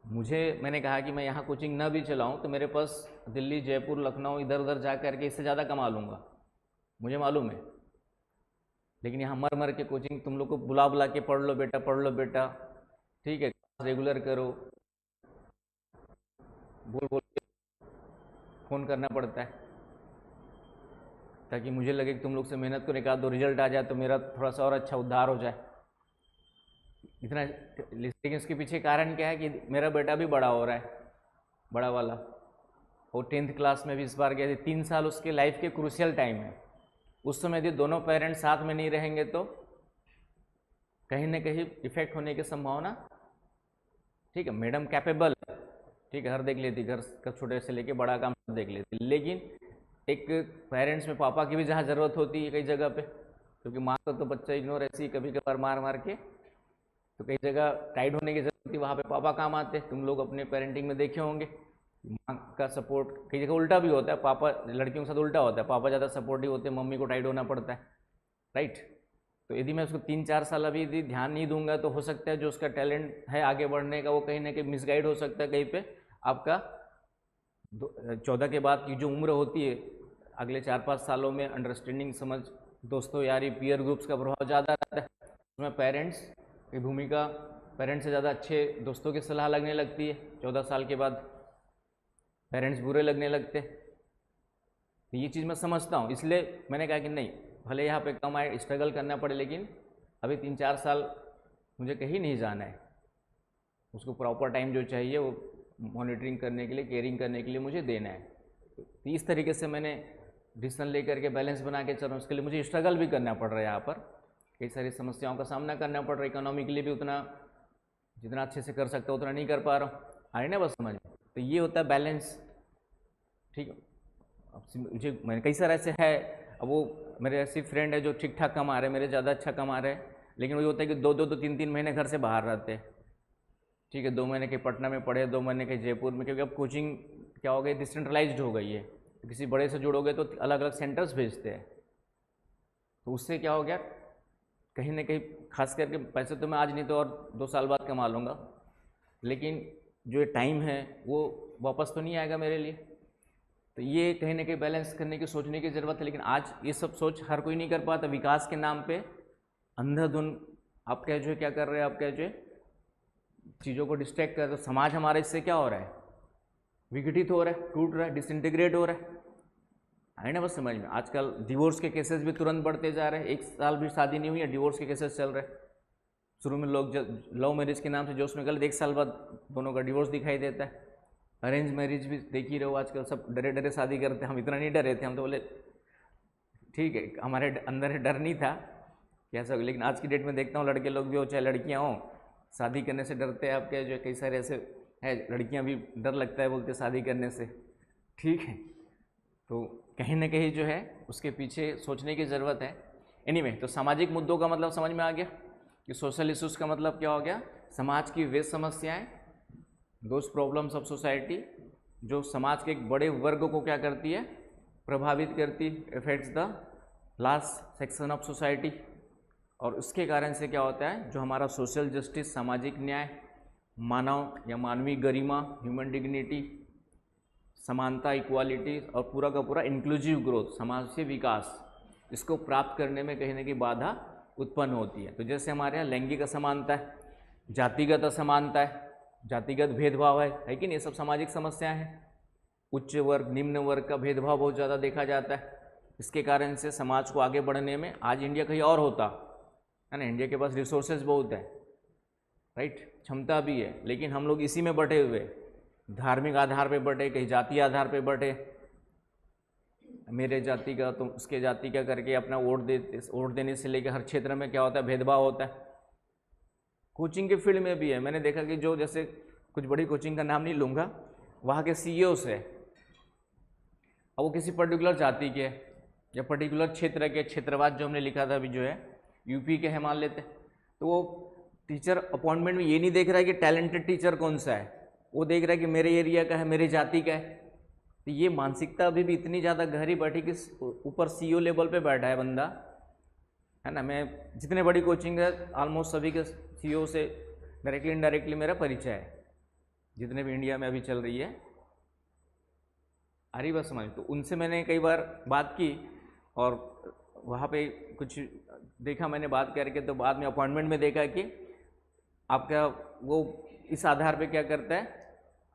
मुझे, मैंने कहा कि मैं यहाँ कोचिंग ना भी चलाऊँ तो मेरे पास दिल्ली, जयपुर, लखनऊ, इधर उधर जा करके इससे ज़्यादा कमा लूँगा, मुझे मालूम है। लेकिन यहाँ मर मर के कोचिंग, तुम लोग को बुला बुला के पढ़ लो बेटा, पढ़ लो बेटा, ठीक है, रेगुलर करो, बोल बोल के फ़ोन करना पड़ता है ताकि मुझे लगे कि तुम लोग से मेहनत को निकाल दो, रिजल्ट आ जाए तो मेरा थोड़ा सा और अच्छा उद्धार हो जाए। इतना, लेकिन इसके पीछे कारण क्या है कि मेरा बेटा भी बड़ा हो रहा है, बड़ा वाला, वो 10th क्लास में भी इस बार गया। 3 साल उसके लाइफ के क्रूशियल टाइम है। उस समय यदि दोनों पेरेंट्स साथ में नहीं रहेंगे तो कहीं ना कहीं इफेक्ट होने की संभावना, ठीक है। मैडम कैपेबल, ठीक है, घर देख लेती, घर का छोटे से लेके बड़ा काम देख लेती, लेकिन एक पेरेंट्स में पापा की भी जहाँ ज़रूरत होती है कई जगह पे, क्योंकि माँ को तो बच्चा इग्नोर ऐसी कभी कभार मार मार के, तो कई जगह टाइट होने की जरूरत होती, वहाँ पे पापा काम आते हैं। तुम लोग अपने पेरेंटिंग में देखे होंगे, माँ का सपोर्ट, कई जगह उल्टा भी होता है, पापा, लड़कियों के साथ उल्टा होता है, पापा ज़्यादा सपोर्टिव होते हैं, मम्मी को टाइट होना पड़ता है, राइट। तो यदि मैं उसको 3-4 साल अभी यदि ध्यान नहीं दूंगा तो हो सकता है जो उसका टैलेंट है आगे बढ़ने का वो कहीं ना कहीं मिसगाइड हो सकता है कहीं पे। आपका 14 के बाद की जो उम्र होती है, अगले 4-5 सालों में अंडरस्टैंडिंग, समझ, दोस्तों यारी, पीयर ग्रुप्स का प्रभाव ज़्यादा रहता है, उसमें पेरेंट्स की भूमिका पेरेंट्स से ज़्यादा अच्छे दोस्तों की सलाह लगने लगती है 14 साल के बाद, पेरेंट्स बुरे लगने लगते। तो ये चीज़ मैं समझता हूँ, इसलिए मैंने कहा कि नहीं, भले यहाँ पे कम आए, स्ट्रगल करना पड़े, लेकिन अभी 3-4 साल मुझे कहीं नहीं जाना है। उसको प्रॉपर टाइम जो चाहिए वो मॉनिटरिंग करने के लिए, केयरिंग करने के लिए मुझे देना है। तो इस तरीके से मैंने डिसीजन लेकर के बैलेंस बना के चल रहा हूँ। उसके लिए मुझे स्ट्रगल भी करना पड़ रहा है, यहाँ पर कई सारी समस्याओं का सामना करना पड़ रहा है। इकोनॉमी के लिए भी उतना, जितना अच्छे से कर सकता हूँ उतना नहीं कर पा रहा हूँ, आए ना बस समझ। तो ये होता है बैलेंस, ठीक है। अब मुझे, मैंने कई सारे ऐसे है, अब वो मेरे ऐसे फ्रेंड है जो ठीक ठाक कमा रहे हैं, मेरे ज़्यादा अच्छा कमा रहे हैं, लेकिन वही होता है कि 2-3 महीने घर से बाहर रहते हैं, ठीक है। 2 महीने के पटना में पढ़े, 2 महीने के जयपुर में, क्योंकि अब कोचिंग क्या हो गई, डिसेंट्रलाइज्ड हो गई है। तो किसी बड़े से जुड़ोगे तो अलग अलग सेंटर्स भेजते हैं, तो उससे क्या हो गया, कहीं ना कहीं खास करके पैसे तो मैं आज नहीं तो और 2 साल बाद कमा लूँगा, लेकिन जो ये टाइम है वो वापस तो नहीं आएगा मेरे लिए। तो ये कहीं ना कहीं बैलेंस करने की, सोचने की ज़रूरत है। लेकिन आज ये सब सोच हर कोई नहीं कर पाता। विकास के नाम पे अंधाधुन आप क्या जो है क्या कर रहे हैं, आप क्या जो है चीज़ों को डिस्ट्रैक्ट कर रहे हो। समाज हमारा इससे क्या हो रहा है, विघटित हो रहा है, टूट रहा है, डिसइंटीग्रेट हो रहा है ना बस समझ में। आजकल डिवोर्स के केसेस भी तुरंत बढ़ते जा रहे हैं। 1 साल भी शादी नहीं हुई है, डिवोर्स के केसेस चल रहे हैं। शुरू में लोग लव मैरिज के नाम से जोश में गलत, 1 साल बाद दोनों का डिवोर्स दिखाई देता है। अरेंज मैरिज भी देख ही रहे हो, आजकल सब डरे डरे शादी करते हैं। हम इतना नहीं डरे थे, हम तो बोले ठीक है, हमारे अंदर डर नहीं था कैसा, लेकिन आज की डेट में देखता हूँ लड़के लोग भी हो चाहे लड़कियाँ हों, शादी करने से डरते हैं। आपके जो कई सारे ऐसे है, लड़कियाँ भी डर लगता है बोलते शादी करने से, ठीक है। तो कहीं ना कहीं जो है उसके पीछे सोचने की ज़रूरत है। एनीवे, तो सामाजिक मुद्दों का मतलब समझ में आ गया कि सोशल इश्यूज़ का मतलब क्या हो गया, समाज की वे समस्याएं, दोज प्रॉब्लम्स ऑफ सोसाइटी जो समाज के एक बड़े वर्ग को क्या करती है, प्रभावित करती, effects the last section of society. और उसके कारण से क्या होता है, जो हमारा सोशल जस्टिस, सामाजिक न्याय, मानव या मानवीय गरिमा, ह्यूमन डिग्निटी, समानता, इक्वालिटी और पूरा का पूरा इंक्लूसिव ग्रोथ, समाज से विकास, इसको प्राप्त करने में कहीं ना कहीं बाधा उत्पन्न होती है। तो जैसे हमारे यहाँ लैंगिक असमानता है, जातिगत असमानता है, जातिगत भेदभाव है कि नहीं, ये सब सामाजिक समस्याएं हैं। उच्च वर्ग निम्न वर्ग का भेदभाव बहुत ज़्यादा देखा जाता है। इसके कारण से समाज को आगे बढ़ने में, आज इंडिया कहीं और होता है ना, इंडिया के पास रिसोर्सेज बहुत है, राइट, क्षमता भी है, लेकिन हम लोग इसी में बटे हुए, धार्मिक आधार पे बटे, कहीं जातीय आधार पे बटे, मेरे जाति का तो उसके जाति का करके अपना वोट देने से लेकर हर क्षेत्र में क्या होता है, भेदभाव होता है। कोचिंग के फील्ड में भी है, मैंने देखा कि जो जैसे कुछ बड़ी कोचिंग का नाम नहीं लूँगा, वहाँ के सीईओस है, अब वो किसी पर्टिकुलर जाति के या पर्टिकुलर क्षेत्र के, क्षेत्रवाद जो हमने लिखा था अभी जो है यूपी के है मान लेते, तो वो टीचर अपॉइंटमेंट में ये नहीं देख रहा है कि टैलेंटेड टीचर कौन सा है, वो देख रहा है कि मेरे एरिया का है, मेरे जाति का है। तो ये मानसिकता अभी भी इतनी ज़्यादा गहरी बैठी कि ऊपर सीईओ लेवल पे बैठा है बंदा, है ना। मैं जितने बड़ी कोचिंग है ऑलमोस्ट सभी के सीईओ से डायरेक्टली इनडायरेक्टली मेरा परिचय है, जितने भी इंडिया में अभी चल रही है, आ रही बात समझ। तो उनसे मैंने कई बार बात की और वहाँ पे कुछ देखा मैंने बात करके, तो बाद में अपॉइंटमेंट में देखा कि आपका वो इस आधार पे क्या करता है।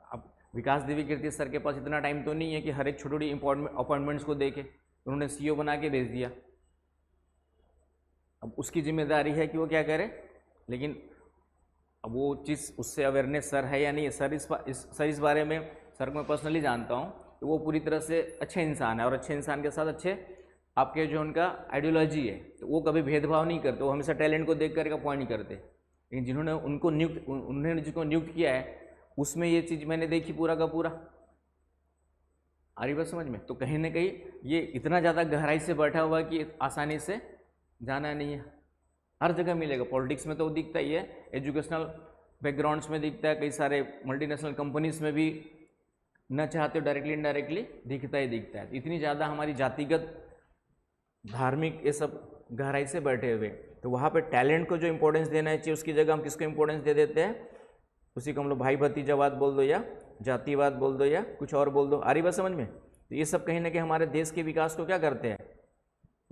अब विकास देवी कीर्ति सर के पास इतना टाइम तो नहीं है कि हर एक छोटी छोटी अपॉइंटमेंट्स को देखे, उन्होंने सीईओ बना के भेज दिया। अब उसकी जिम्मेदारी है कि वो क्या करे, लेकिन अब वो चीज़ उससे अवेयरनेस सर है या नहीं, सर इस बारे में, सर को मैं पर्सनली जानता हूँ, तो वो पूरी तरह से अच्छे इंसान है, और अच्छे इंसान के साथ अच्छे आपके जो उनका आइडियोलॉजी है, तो वो कभी भेदभाव नहीं करते, वो हमेशा टैलेंट को देख करके अपॉइंट करते। लेकिन जिन्होंने उन्होंने जिसको नियुक्त किया है उसमें ये चीज़ मैंने देखी पूरा का पूरा, आ रही बात समझ में। तो कहीं ना कहीं ये इतना ज़्यादा गहराई से बैठा हुआ कि आसानी से जाना नहीं है, हर जगह मिलेगा। पॉलिटिक्स में तो दिखता ही है, एजुकेशनल बैकग्राउंड्स में दिखता है, कई सारे मल्टीनेशनल कंपनीज में भी न चाहते हो डायरेक्टली इनडायरेक्टली दिखता ही दिखता है। इतनी ज़्यादा हमारी जातिगत, धार्मिक ये सब गहराई से बैठे हुए, तो वहाँ पे टैलेंट को जो इंपॉर्टेंस देना चाहिए उसकी जगह हम किसको इंपॉर्टेंस दे देते हैं, उसी को हम लोग भाई भतीजावाद बोल दो या जातिवाद बोल दो या कुछ और बोल दो, आ रही बात समझ में। तो ये सब कहीं ना कहीं हमारे देश के विकास को क्या करते हैं,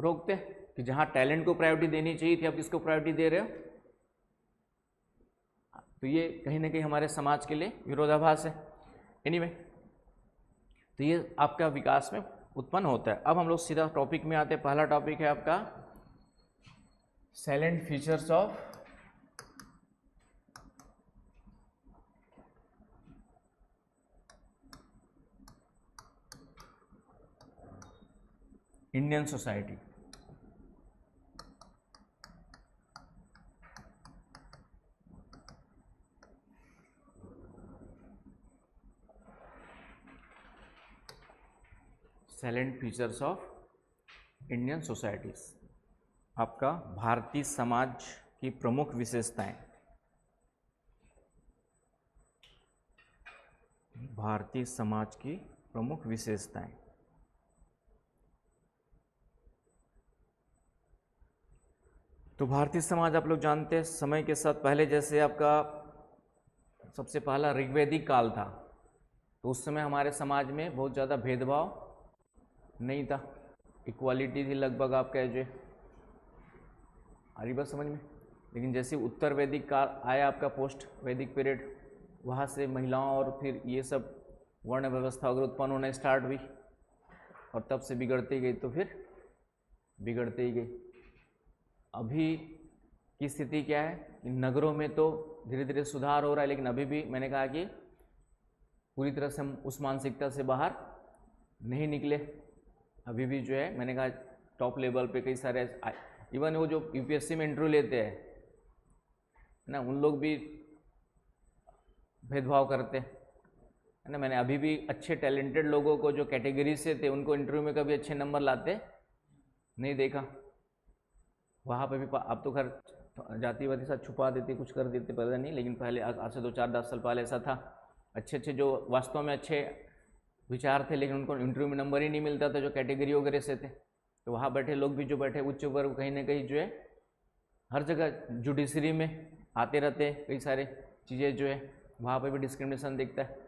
रोकते हैं। कि जहाँ टैलेंट को प्रायोरिटी देनी चाहिए थी, आप किसको प्रायोरिटी दे रहे हो, तो ये कहीं ना कहीं हमारे समाज के लिए विरोधाभास है। एनीवे, तो ये आपका विकास में उत्पन्न होता है। अब हम लोग सीधा टॉपिक में आते हैं। पहला टॉपिक है आपका salient features of Indian society. Salient features of Indian societies, आपका भारतीय समाज की प्रमुख विशेषताएं। भारतीय समाज की प्रमुख विशेषताएं। तो भारतीय समाज आप लोग जानते हैं समय के साथ पहले जैसे आपका सबसे पहला ऋग्वैदिक काल था, तो उस समय हमारे समाज में बहुत ज़्यादा भेदभाव नहीं था, इक्वालिटी थी लगभग। आप कह जो आ रही बात समझ में। लेकिन जैसे उत्तर वैदिक काल आया, आपका पोस्ट वैदिक पीरियड, वहाँ से महिलाओं और फिर ये सब वर्ण व्यवस्था वगैरह उत्पन्न होना स्टार्ट हुई और तब से बिगड़ती गई, तो फिर बिगड़ते ही गई। अभी की स्थिति क्या है कि नगरों में तो धीरे धीरे सुधार हो रहा है, लेकिन अभी भी मैंने कहा कि पूरी तरह से हम उस मानसिकता से बाहर नहीं निकले। अभी भी जो है मैंने कहा टॉप लेवल पे कई सारे, इवन वो जो यूपीएससी में इंटरव्यू लेते हैं ना, उन लोग भी भेदभाव करते हैं, है ना। मैंने अभी भी अच्छे टैलेंटेड लोगों को जो कैटेगरी से थे उनको इंटरव्यू में कभी अच्छे नंबर लाते नहीं देखा। वहाँ पे भी अब तो खैर जातिवादी साथ छुपा देते, कुछ कर देते, पता नहीं, लेकिन पहले आज से 2-4-10 साल पहले ऐसा था। अच्छे अच्छे जो वास्तव में अच्छे विचार थे, लेकिन उनको इंटरव्यू में नंबर ही नहीं मिलता था जो कैटेगरी वगैरह से थे। तो वहाँ बैठे लोग भी जो बैठे उच्च वर्ग, कहीं ना कहीं जो है हर जगह जुडिशरी में आते रहते हैं, कई सारे चीज़ें जो है वहाँ पे भी डिस्क्रिमिनेशन दिखता है।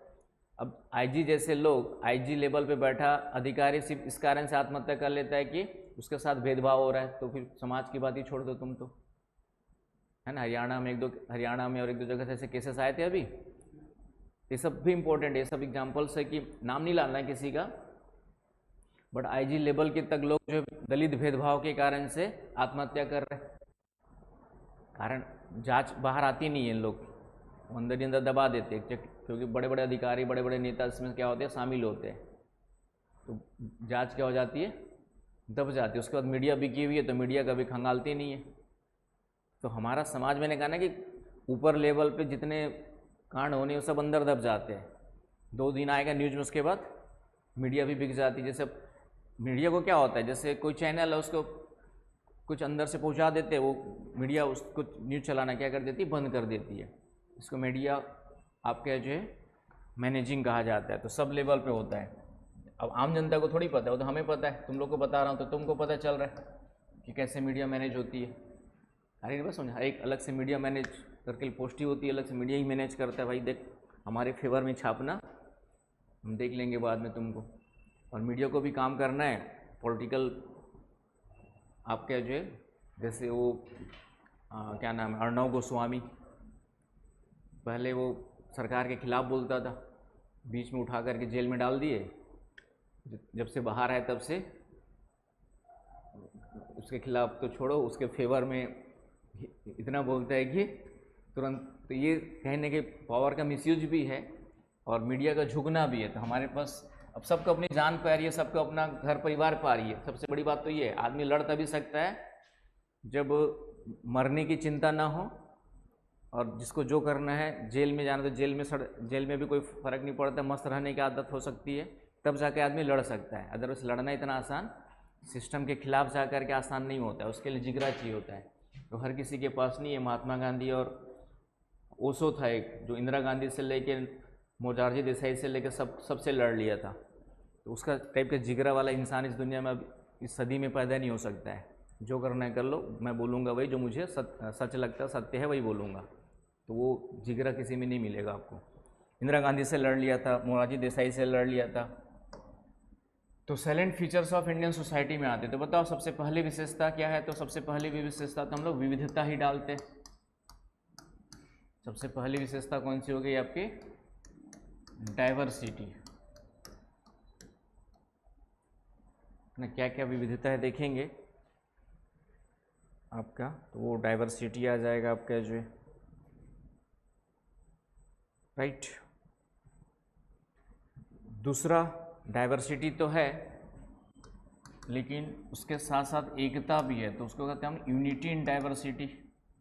अब आईजी जैसे लोग, आईजी लेवल पे बैठा अधिकारी सिर्फ इस कारण से आत्महत्या कर लेता है कि उसके साथ भेदभाव हो रहा है, तो फिर समाज की बात ही छोड़ दो तुम तो, है ना। हरियाणा में और एक दो जगह से ऐसे केसेस आए थे अभी। ये सब भी इम्पोर्टेंट है, ये सब एग्जाम्पल्स है कि नाम नहीं लाना है किसी का, बट आईजी लेवल के तक लोग जो दलित भेदभाव के कारण से आत्महत्या कर रहे हैं। कारण जांच बाहर आती नहीं है, इन लोग अंदर ही अंदर दबा देते हैं, क्योंकि बड़े बड़े अधिकारी, बड़े बड़े नेता इसमें क्या होते हैं, शामिल होते हैं। तो जांच क्या हो जाती है, दब जाती है। उसके बाद मीडिया बिकी हुई है, तो मीडिया कभी खंगालती नहीं है। तो हमारा समाज, मैंने कहा ना कि ऊपर लेवल पे जितने कांड होने वो सब अंदर दब जाते हैं। 2 दिन आएगा न्यूज में, उसके बाद मीडिया भी बिक जाती है। जैसे मीडिया को क्या होता है, जैसे कोई चैनल है उसको कुछ अंदर से पहुंचा देते हैं, वो मीडिया उसको न्यूज़ चलाना क्या कर देती है, बंद कर देती है। इसको मीडिया आपका जो है मैनेजिंग कहा जाता है। तो सब लेवल पे होता है। अब आम जनता को थोड़ी पता है, वो तो हमें पता है, तुम लोग को बता रहा हूँ तो तुमको पता चल रहा है कि कैसे मीडिया मैनेज होती है। अरे बस समझा, एक अलग से मीडिया मैनेज करके पोस्ट ही होती है, अलग से मीडिया ही मैनेज करता है। भाई देख, हमारे फेवर में छापना, हम देख लेंगे बाद में तुमको। और मीडिया को भी काम करना है पॉलिटिकल, आपका जो है जैसे वो क्या नाम है, अर्णव गोस्वामी, पहले वो सरकार के खिलाफ बोलता था, बीच में उठा करके जेल में डाल दिए। जब से बाहर आए तब से उसके खिलाफ तो छोड़ो, उसके फेवर में इतना बोलता है कि तुरंत। तो ये कहने के पावर का मिसयूज भी है और मीडिया का झुकना भी है। तो हमारे पास अब सबको अपनी जान पे आ रही है, सबको अपना घर परिवार पे आ रही है। सबसे बड़ी बात तो ये है, आदमी लड़ तभी सकता है जब मरने की चिंता ना हो, और जिसको जो करना है जेल में जाना तो जेल में भी कोई फ़र्क नहीं पड़ता, मस्त रहने की आदत हो सकती है, तब जाके आदमी लड़ सकता है। अदरवाइज लड़ना इतना आसान, सिस्टम के खिलाफ जा कर के आसान नहीं होता है, उसके लिए जिगरा चाहिए होता है। तो हर किसी के पास नहीं है। महात्मा गांधी और ओशो था एक, जो इंदिरा गांधी से लेके मोरारजी देसाई से लेके सबसे लड़ लिया था। तो उसका टाइप का जिगरा वाला इंसान इस दुनिया में अब इस सदी में पैदा नहीं हो सकता है। जो करना है कर लो, मैं बोलूँगा वही, जो मुझे सच लगता है, सत्य है, वही बोलूँगा। तो वो जिगरा किसी में नहीं मिलेगा आपको। इंदिरा गांधी से लड़ लिया था, मोरारजी देसाई से लड़ लिया था। तो salient features of Indian society में आते। तो बताओ सबसे पहली विशेषता क्या है? तो सबसे पहली भी विशेषता तो हम लोग विविधता ही डालते हैं। सबसे पहली विशेषता कौन सी हो गई आपकी? डाइवर्सिटी। ना क्या क्या विविधता है देखेंगे आपका, तो वो डाइवर्सिटी आ जाएगा आपका जो है, राइट। दूसरा, डाइवर्सिटी तो है लेकिन उसके साथ साथ एकता भी है, तो उसको कहते हैं हम यूनिटी इन डाइवर्सिटी।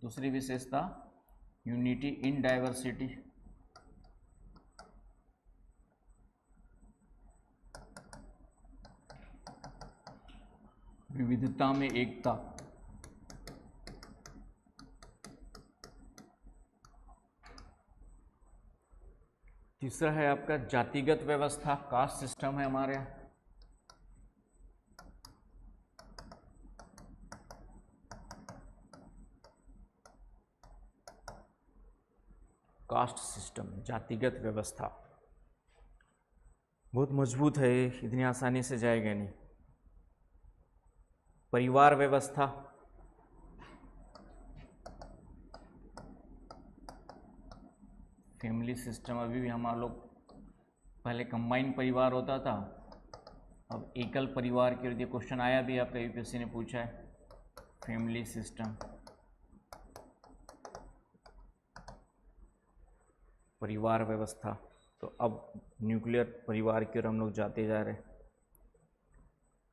दूसरी विशेषता यूनिटी इन डाइवर्सिटी। विविधता में एकता। तीसरा है आपका जातिगत व्यवस्था, कास्ट सिस्टम है हमारे यहाँ। कास्ट सिस्टम, जातिगत व्यवस्था बहुत मजबूत है, इतनी आसानी से जाएगा नहीं। परिवार व्यवस्था, फैमिली सिस्टम। अभी भी हमारे लोग, पहले कंबाइंड परिवार होता था, अब एकल परिवार के लिए क्वेश्चन आया भी आपका, यूपीएससी ने पूछा है। फैमिली सिस्टम, परिवार व्यवस्था। तो अब न्यूक्लियर परिवार की ओर हम लोग जाते जा रहे हैं।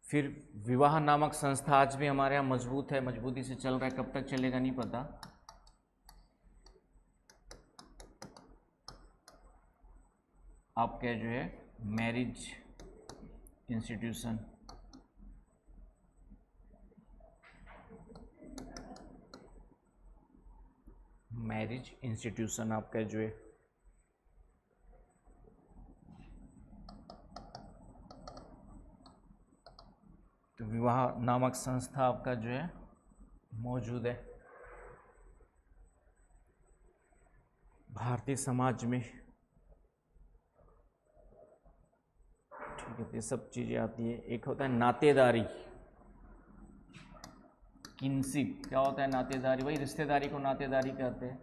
फिर विवाह नामक संस्था आज भी हमारे यहाँ मजबूत है, मजबूती से चल रहा है, कब तक चलेगा नहीं पता। आपका जो है मैरिज इंस्टीट्यूशन, मैरिज इंस्टीट्यूशन आपका जो है तो विवाह नामक संस्था आपका जो है मौजूद है भारतीय समाज में। ठीक है, ये सब चीज़ें आती है। एक होता है नातेदारी, किनशिप। क्या होता है नातेदारी? वही रिश्तेदारी को नातेदारी कहते हैं,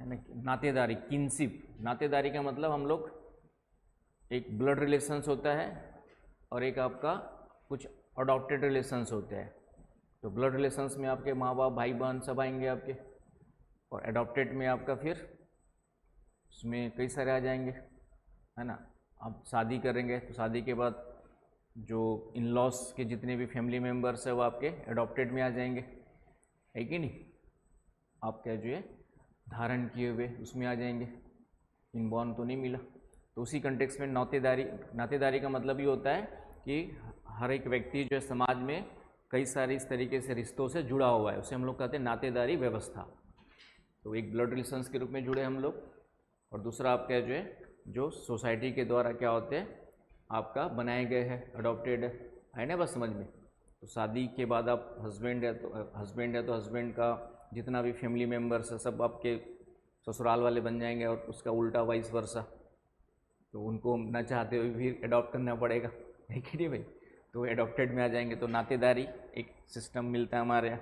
है ना। नातेदारी, किनशिप। नातेदारी का मतलब हम लोग, एक ब्लड रिलेशंस होता है और एक आपका कुछ अडॉप्टेड रिलेशंस होते हैं। तो ब्लड रिलेशंस में आपके माँ बाप, भाई बहन सब आएंगे आपके, और अडॉप्टेड में आपका फिर उसमें कई सारे आ जाएंगे, है ना। आप शादी करेंगे तो शादी के बाद जो इन लॉस के जितने भी फैमिली मेम्बर्स है वो आपके अडॉप्टेड में आ जाएंगे, है कि नहीं। आपका जो है धारण किए हुए उसमें आ जाएंगे, इनबॉर्न तो नहीं मिला। तो उसी कंटेक्स्ट में नातेदारी का मतलब ये होता है कि हर एक व्यक्ति जो है समाज में कई सारे इस तरीके से रिश्तों से जुड़ा हुआ है, उसे हम लोग कहते हैं नातेदारी व्यवस्था। तो एक ब्लड रिलेशंस के रूप में जुड़े हम लोग, और दूसरा आपका जो है जो सोसाइटी के द्वारा क्या होते हैं आपका बनाए गए हैं, अडॉप्टेड है ना, बस समझ में। तो शादी के बाद आप हस्बैंड है तो हस्बैंड का जितना भी फैमिली मेम्बर्स है सब आपके ससुराल वाले बन जाएंगे, और उसका उल्टा वाइस वर्सा। तो उनको न चाहते हुए भी अडॉप्ट करना पड़ेगा, है कि नहीं भाई। तो अडॉप्टेड में आ जाएंगे, तो नातेदारी एक सिस्टम मिलता है हमारे यहाँ।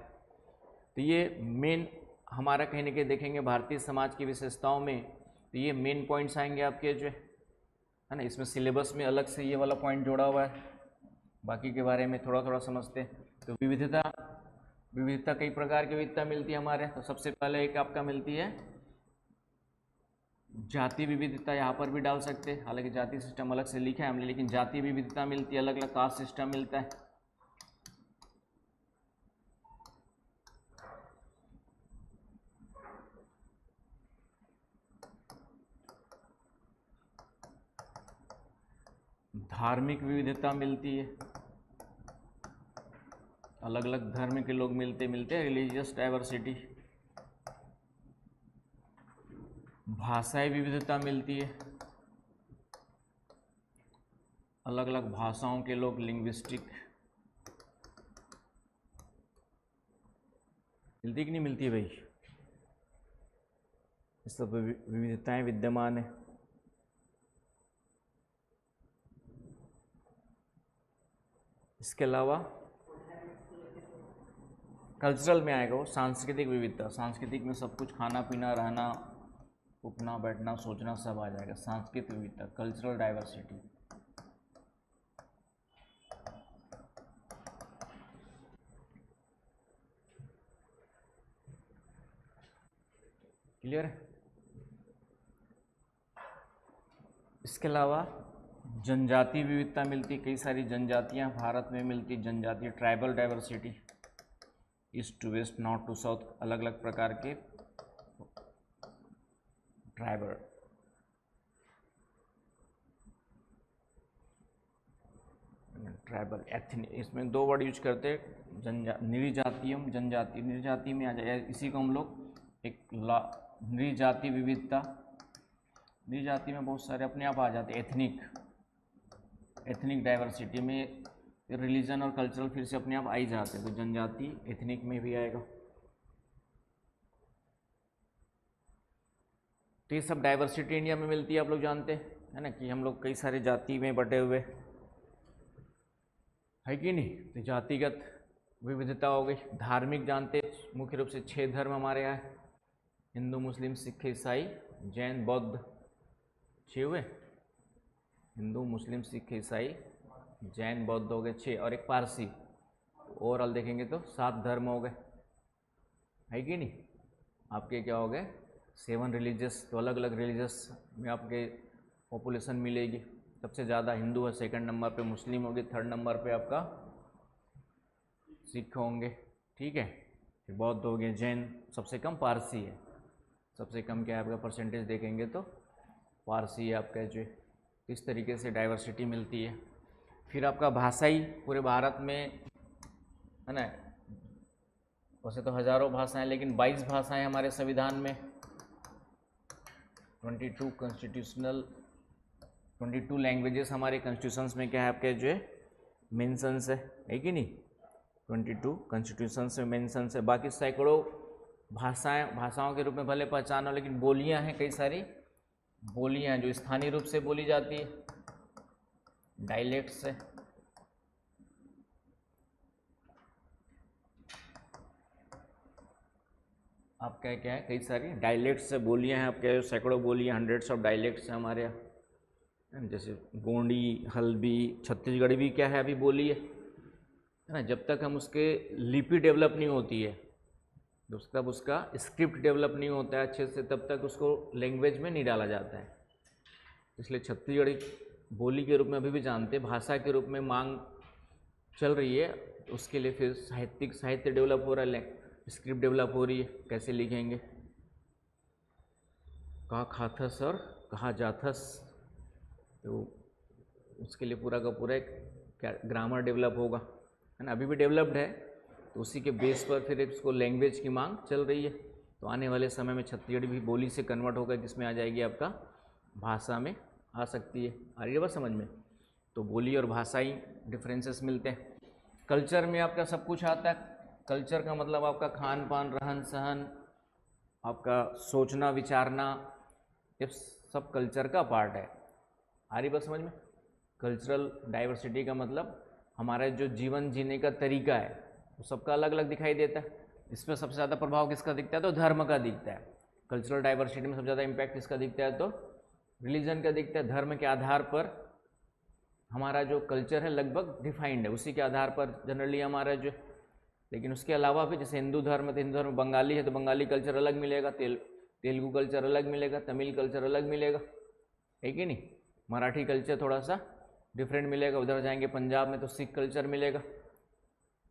तो ये मेन हमारा कहीं ना कहीं देखेंगे भारतीय समाज की विशेषताओं में, तो ये मेन पॉइंट्स आएंगे आपके जो है ना। इसमें सिलेबस में अलग से ये वाला पॉइंट जोड़ा हुआ है, बाकी के बारे में थोड़ा थोड़ा समझते हैं। तो विविधता कई प्रकार की विविधता मिलती है हमारे। तो सबसे पहले एक आपका मिलती है जाति विविधता, यहाँ पर भी डाल सकते हैं, हालांकि जाति सिस्टम अलग से लिखा है हमने, लेकिन जाति विविधता मिलती है, अलग अलग कास्ट सिस्टम मिलता है। धार्मिक विविधता मिलती है, अलग अलग धर्म के लोग मिलते हैं, रिलीजियस डाइवर्सिटी। भाषाई विविधता मिलती है, अलग अलग भाषाओं के लोग, लिंग्विस्टिक। मिलती कि नहीं मिलती भाई? ये सब विविधताएं विद्यमान है। इसके अलावा कल्चरल में आएगा वो सांस्कृतिक विविधता। सांस्कृतिक में सब कुछ खाना पीना रहना उठना बैठना सोचना सब आ जाएगा। सांस्कृतिक विविधता, कल्चरल डाइवर्सिटी। क्लियर है? इसके अलावा जनजातीय विविधता मिलती, कई सारी जनजातियां भारत में मिलती। जनजातीय tribal diversity, east to west north to south, अलग अलग प्रकार के ट्राइबल। ट्राइबल एथनिक, इसमें दो वर्ड यूज करते हैं, नृजातीयम जनजाति। नृजाति में आ जाए, इसी को हम लोग एक नृजाति विविधता। नृजाति में बहुत सारे अपने आप आ जाते हैं। एथनिक डाइवर्सिटी में रिलीजन और कल्चरल फिर से अपने आप आ ही जाते हैं, तो जनजाति एथनिक में भी आएगा। तो ये सब डाइवर्सिटी इंडिया में मिलती है, आप लोग जानते हैं है ना, कि हम लोग कई सारे जाति में बटे हुए है कि नहीं। तो जातिगत विविधता हो गई। धार्मिक जानते मुख्य रूप से 6 धर्म हमारे यहाँ है, हिंदू मुस्लिम सिख ईसाई जैन बौद्ध। 6 हुए, हिंदू मुस्लिम सिख ईसाई जैन बौद्ध हो गए 6, और एक पारसी। ओवरऑल देखेंगे तो 7 धर्म हो गए, है कि नहीं। आपके क्या हो गए 7 रिलीजियस। तो अलग अलग रिलीजियस में आपके पॉपुलेशन मिलेगी। सबसे ज़्यादा हिंदू है, सेकंड नंबर पे मुस्लिम होगी, थर्ड नंबर पे आपका सिख होंगे, ठीक है। फिर बौद्ध हो गए, जैन, सबसे कम पारसी है। सबसे कम क्या है आपका परसेंटेज देखेंगे तो पारसी है आपका जो। इस तरीके से डाइवर्सिटी मिलती है। फिर आपका भाषाई पूरे भारत में है ना, वैसे तो हज़ारों भाषाएं, लेकिन 22 भाषाएं हमारे संविधान में। 22 कॉन्स्टिट्यूशनल 22 लैंग्वेजेस हमारे कॉन्स्टिट्यूशंस में क्या है आपके जो है मेंशंस है कि नहीं। 22 कॉन्स्टिट्यूशंस में मेंशंस है। बाकी सैकड़ों भाषाओं के रूप में भले पहचान हो, लेकिन बोलियां हैं, कई सारी बोलियां हैं जो स्थानीय रूप से बोली जाती है, डायलेक्ट्स है। आपका क्या है कई सारी डायलेक्ट्स से बोलियां हैं आपके, सैकड़ों बोलियां, हंड्रेड्स ऑफ डायलेक्ट्स हैं हमारे यहाँ। जैसे गोंडी, हल्बी, छत्तीसगढ़ी भी क्या है अभी बोली है ना। जब तक हम उसके लिपि डेवलप नहीं होती है, जब तक उसका स्क्रिप्ट डेवलप नहीं होता है अच्छे से, तब तक उसको लैंग्वेज में नहीं डाला जाता है। इसलिए छत्तीसगढ़ी बोली के रूप में अभी भी जानते, भाषा के रूप में मांग चल रही है। उसके लिए फिर साहित्य डेवलप हो रहा है, स्क्रिप्ट डेवलप हो रही है, कैसे लिखेंगे, कहाँ खाथस और कहाँ जाथस, तो उसके लिए पूरा का पूरा एक ग्रामर डेवलप होगा, है ना। अभी भी डेवलप्ड है, तो उसी के बेस पर फिर इसको लैंग्वेज की मांग चल रही है। तो आने वाले समय में छत्तीसगढ़ी भी बोली से कन्वर्ट होकर किसमें आ जाएगी, आपका भाषा में आ सकती है। आ रही है बात समझ में। तो बोली और भाषाई डिफरेंसेस मिलते हैं। कल्चर में आपका सब कुछ आता है। कल्चर का मतलब आपका खान पान, रहन सहन, आपका सोचना विचारना, ये सब कल्चर का पार्ट है। आ रही बात समझ में। कल्चरल डाइवर्सिटी का मतलब हमारा जो जीवन जीने का तरीका है वो सबका अलग अलग दिखाई देता है। इसमें सबसे ज़्यादा प्रभाव किसका दिखता है, तो धर्म का दिखता है। कल्चरल डाइवर्सिटी में सबसे ज़्यादा इम्पैक्ट किसका दिखता है, तो रिलीजन का दिखता है। धर्म के आधार पर हमारा जो कल्चर है लगभग डिफाइंड है, उसी के आधार पर जनरली हमारा जो, लेकिन उसके अलावा भी जैसे हिंदू धर्म, तो हिंदू धर्म बंगाली है तो बंगाली कल्चर अलग मिलेगा, तेलुगु कल्चर अलग मिलेगा, तमिल कल्चर अलग मिलेगा, है कि नहीं। मराठी कल्चर थोड़ा सा डिफरेंट मिलेगा। उधर जाएंगे पंजाब में तो सिख कल्चर मिलेगा,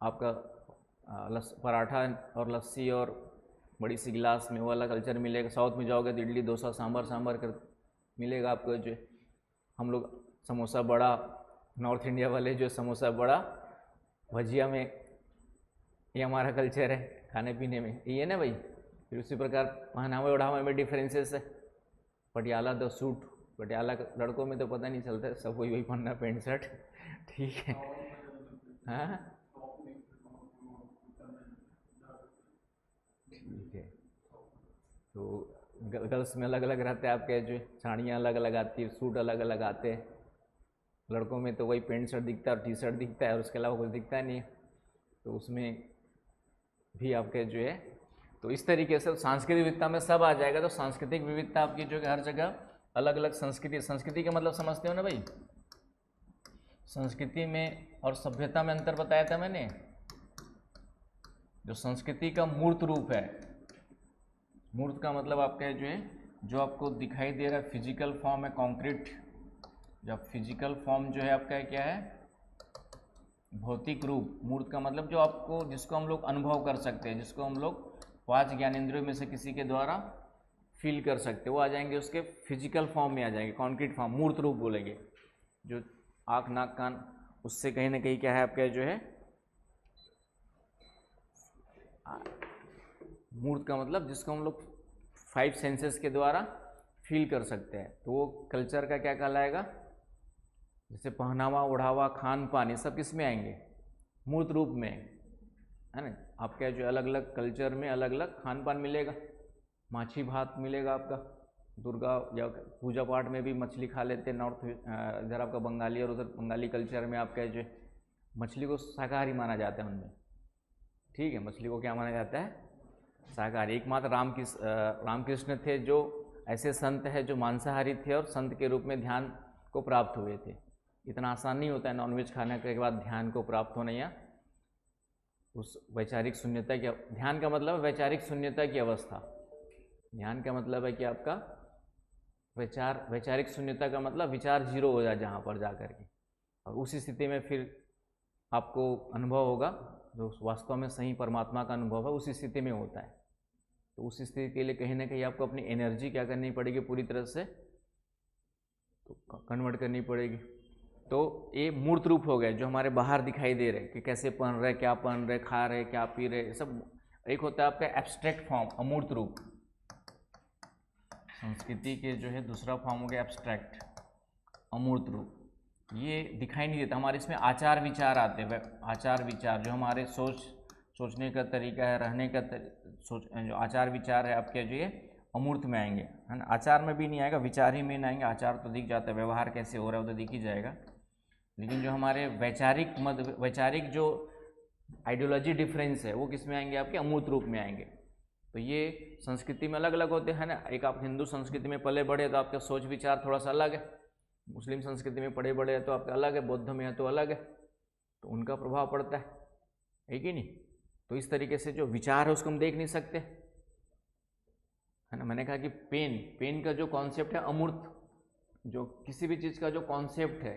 आपका पराठा और लस्सी और बड़ी सी गिलास में वो वाला कल्चर मिलेगा। साउथ में जाओगे तो इडली डोसा सांभर कर मिलेगा आपको। जो हम लोग समोसा बड़ा, नॉर्थ इंडिया वाले जो समोसा बड़ा भजिया में, ये हमारा कल्चर है खाने पीने में, ये है ना भाई। फिर उसी प्रकार पहनावे ओढ़ावे में डिफरेंसेस है। पटियाला तो सूट, पटियाला लड़कों में तो पता नहीं चलता, सब वही पहनना पैंट शर्ट, ठीक है। हाँ ठीक है। तो गर्ल्स में अलग अलग रहते हैं आपके, जो साड़ियाँ अलग अलग आती है, सूट अलग अलग आते हैं। लड़कों में तो वही पैंट शर्ट दिखता है और टी शर्ट दिखता है, और उसके अलावा कुछ दिखता नहीं है। तो उसमें भी आपके जो है। तो इस तरीके से सांस्कृतिक विविधता में सब आ जाएगा। तो सांस्कृतिक विविधता आपकी जो कि हर जगह अलग अलग संस्कृति, संस्कृति का मतलब समझते हो ना भाई, संस्कृति में और सभ्यता में अंतर बताया था मैंने। जो संस्कृति का मूर्त रूप है, मूर्त का मतलब आपका जो है जो आपको दिखाई दे रहा है फिजिकल फॉर्म है, कॉन्क्रीट। जब फिजिकल फॉर्म जो है आपका क्या है, भौतिक रूप। मूर्त का मतलब जो आपको, जिसको हम लोग अनुभव कर सकते हैं, जिसको हम लोग 5 ज्ञानेंद्रियों में से किसी के द्वारा फील कर सकते हैं, वो आ जाएंगे उसके फिजिकल फॉर्म में आ जाएंगे, कॉन्क्रीट फॉर्म, मूर्त रूप बोलेंगे। जो आँख नाक कान, उससे कहीं ना कहीं क्या है आपका जो है मूर्त का मतलब जिसको हम लोग 5 सेंसेस के द्वारा फील कर सकते हैं। तो वो कल्चर का क्या कहलाएगा, जैसे पहनावा, ओढ़ावा, खान पान, ये सब किस में आएंगे, मूर्त रूप में, है ना। आपका जो अलग अलग कल्चर में अलग अलग खान पान मिलेगा, माछी भात मिलेगा आपका, दुर्गा या पूजा पाठ में भी मछली खा लेते हैं। नॉर्थ इधर आपका बंगाली और उधर बंगाली कल्चर में आपका जो मछली को शाकाहारी माना जाता है उनमें, ठीक है। मछली को क्या माना जाता है, शाकाहारी। एकमात्र रामकृष्ण थे जो ऐसे संत हैं जो मांसाहारी थे और संत के रूप में ध्यान को प्राप्त हुए थे। इतना आसान नहीं होता है नॉनवेज खाने के बाद ध्यान को प्राप्त होना या उस वैचारिक शून्यता की। ध्यान का मतलब वैचारिक शून्यता की अवस्था। ध्यान का मतलब है कि आपका वैचारिक शून्यता का मतलब विचार जीरो हो जाए जहाँ पर जा कर के, और उसी स्थिति में फिर आपको अनुभव होगा जो वास्तव में सही परमात्मा का अनुभव है, उसी स्थिति में होता है। तो उस स्थिति के लिए कहीं ना कहीं आपको अपनी एनर्जी क्या करनी पड़ेगी, पूरी तरह से तो कन्वर्ट करनी पड़ेगी। तो ये मूर्त रूप हो गए जो हमारे बाहर दिखाई दे रहे कि कैसे पहन रहे, क्या पहन रहे, खा रहे, क्या पी रहे, सब। एक होता है आपका एब्स्ट्रैक्ट फॉर्म, अमूर्त रूप। संस्कृति के जो है दूसरा फॉर्म हो गया एब्स्ट्रैक्ट, अमूर्त रूप। ये दिखाई नहीं देता हमारे, इसमें आचार विचार आते हैं। आचार विचार जो हमारे सोचने का तरीका है, रहने का जो आचार विचार है आपके जो ये अमूर्त में आएंगे, है ना। आचार में भी नहीं आएगा, विचार ही में नहीं आएंगे। आचार तो दिख जाता है, व्यवहार कैसे हो रहा है वो तो दिख ही जाएगा। लेकिन जो हमारे वैचारिक जो आइडियोलॉजी डिफरेंस है वो किस में आएंगे, आपके अमूर्त रूप में आएंगे। तो ये संस्कृति में अलग अलग होते हैं ना। एक आप हिंदू संस्कृति में पले बढ़े तो आपका सोच विचार थोड़ा सा अलग है, मुस्लिम संस्कृति में पढ़े बड़े हैं तो आपका अलग है, बौद्ध में है तो अलग है, तो उनका प्रभाव पड़ता है कि नहीं। तो इस तरीके से जो विचार है उसको हम देख नहीं सकते, है ना। मैंने कहा कि पेन का जो कॉन्सेप्ट है अमूर्त, जो किसी भी चीज़ का जो कॉन्सेप्ट है,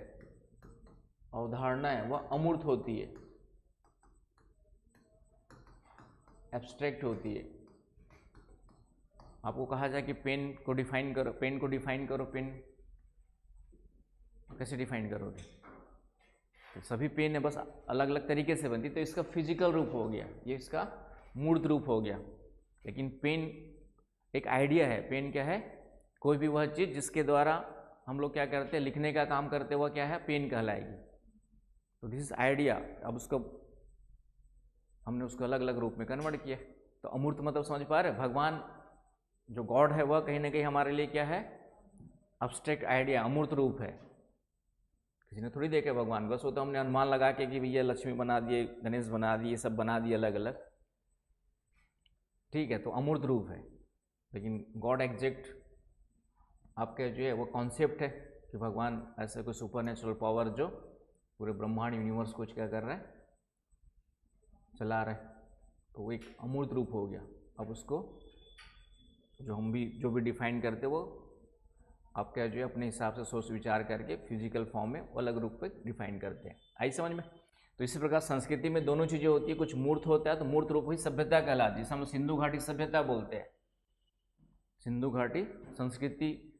अवधारणा है, वह अमूर्त होती है, एब्स्ट्रैक्ट होती है। आपको कहा जाए कि पेन को डिफाइन करो, पेन कैसे डिफाइन करोगे, तो सभी पेन है, बस अलग अलग तरीके से बनती। तो इसका फिजिकल रूप हो गया, ये इसका मूर्त रूप हो गया। लेकिन पेन एक आइडिया है। पेन क्या है, कोई भी वह चीज़ जिसके द्वारा हम लोग क्या करते हैं, लिखने का काम करते हैं, वह क्या है, पेन कहलाएगी। तो दिस इज आइडिया। अब उसको हमने उसको अलग अलग रूप में कन्वर्ट किया। तो अमूर्त मतलब समझ पा रहे, भगवान जो गॉड है वह कहीं ना कहीं हमारे लिए क्या है, अब्स्ट्रैक्ट आइडिया, अमूर्त रूप है। किसी ने थोड़ी देखा भगवान, बस वो तो हमने अनुमान लगा के कि भैया लक्ष्मी बना दिए, गणेश बना दिए, सब बना दिए अलग अलग, ठीक है। तो अमूर्त रूप है। लेकिन गॉड एग्जैक्ट आपके जो है वो कॉन्सेप्ट है कि भगवान ऐसे कोई सुपर नेचुरल पावर जो पूरे ब्रह्मांड यूनिवर्स को क्या कर रहा है, चला रहा है। तो वो एक अमूर्त रूप हो गया। अब उसको जो भी डिफाइन करते वो आपका जो है अपने हिसाब से सोच विचार करके फिजिकल फॉर्म में अलग रूप पे डिफाइन करते हैं। आई समझ में। तो इसी प्रकार संस्कृति में दोनों चीज़ें होती है, कुछ मूर्त होता है तो मूर्त रूप ही सभ्यता कहलाती है, जिसे हम सिंधु घाटी सभ्यता बोलते हैं। सिंधु घाटी संस्कृति,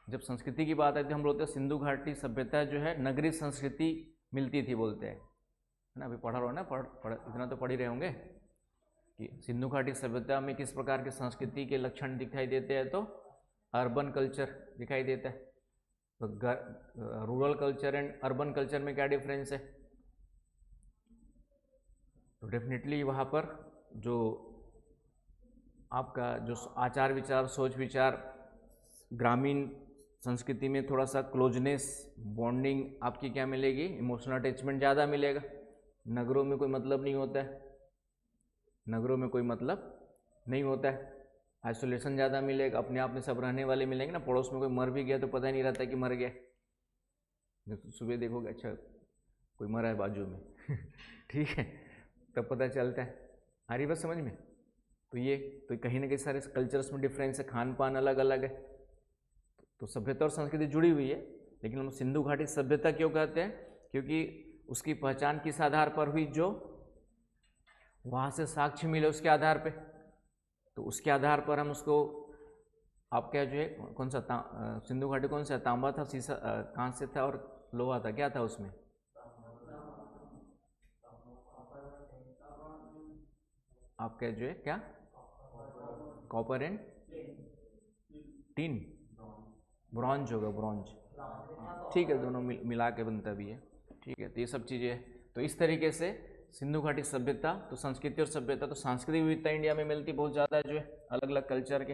जब संस्कृति की बात आती है हम बोलते हैं सिंधु घाटी सभ्यता जो है नगरीय संस्कृति मिलती थी बोलते हैं, है ना। अभी पढ़ा रहो ना, इतना तो पढ़ ही रहे होंगे कि सिंधु घाटी सभ्यता में किस प्रकार के संस्कृति के लक्षण दिखाई देते हैं। तो अर्बन कल्चर दिखाई देता है। तो rural culture and urban culture में क्या डिफरेंस है, तो डेफिनेटली वहाँ पर जो आपका जो आचार विचार, सोच विचार, ग्रामीण संस्कृति में थोड़ा सा क्लोजनेस, बॉन्डिंग आपकी क्या मिलेगी, इमोशनल अटैचमेंट ज़्यादा मिलेगा। नगरों में कोई मतलब नहीं होता है, नगरों में कोई मतलब नहीं होता है, आइसोलेशन ज़्यादा मिलेगा, अपने आप में सब रहने वाले मिलेंगे ना, पड़ोस में कोई मर भी गया तो पता ही नहीं रहता कि मर गया। सुबह देखोगे अच्छा कोई मरा है बाजू में ठीक है, तब पता चलता है। आ रही बात समझ में? तो ये तो कहीं ना कहीं सारे कल्चर्स में डिफरेंस है, खान पान अलग अलग है, तो सभ्यता और संस्कृति जुड़ी हुई है। लेकिन हम सिंधु घाटी सभ्यता क्यों कहते हैं? क्योंकि उसकी पहचान किस आधार पर हुई? जो वहाँ से साक्ष्य मिले उसके आधार पे, तो उसके आधार पर हम उसको, आप क्या जो है कौन सा सिंधु घाटी कौन सा, तांबा था, शीशा, कांस्य था और लोहा था, क्या था उसमें? आप क्या जो है क्या, कॉपर एंड टिन, ब्रॉन्ज होगा, ब्रॉन्ज, ठीक है, दोनों मिला के बनता भी है, ठीक है। तो ये सब चीज़ें हैं। तो इस तरीके से सिंधु घाटी सभ्यता, तो संस्कृति और सभ्यता, तो सांस्कृतिक विविधता इंडिया में मिलती बहुत ज़्यादा है जो है, अलग अलग कल्चर के।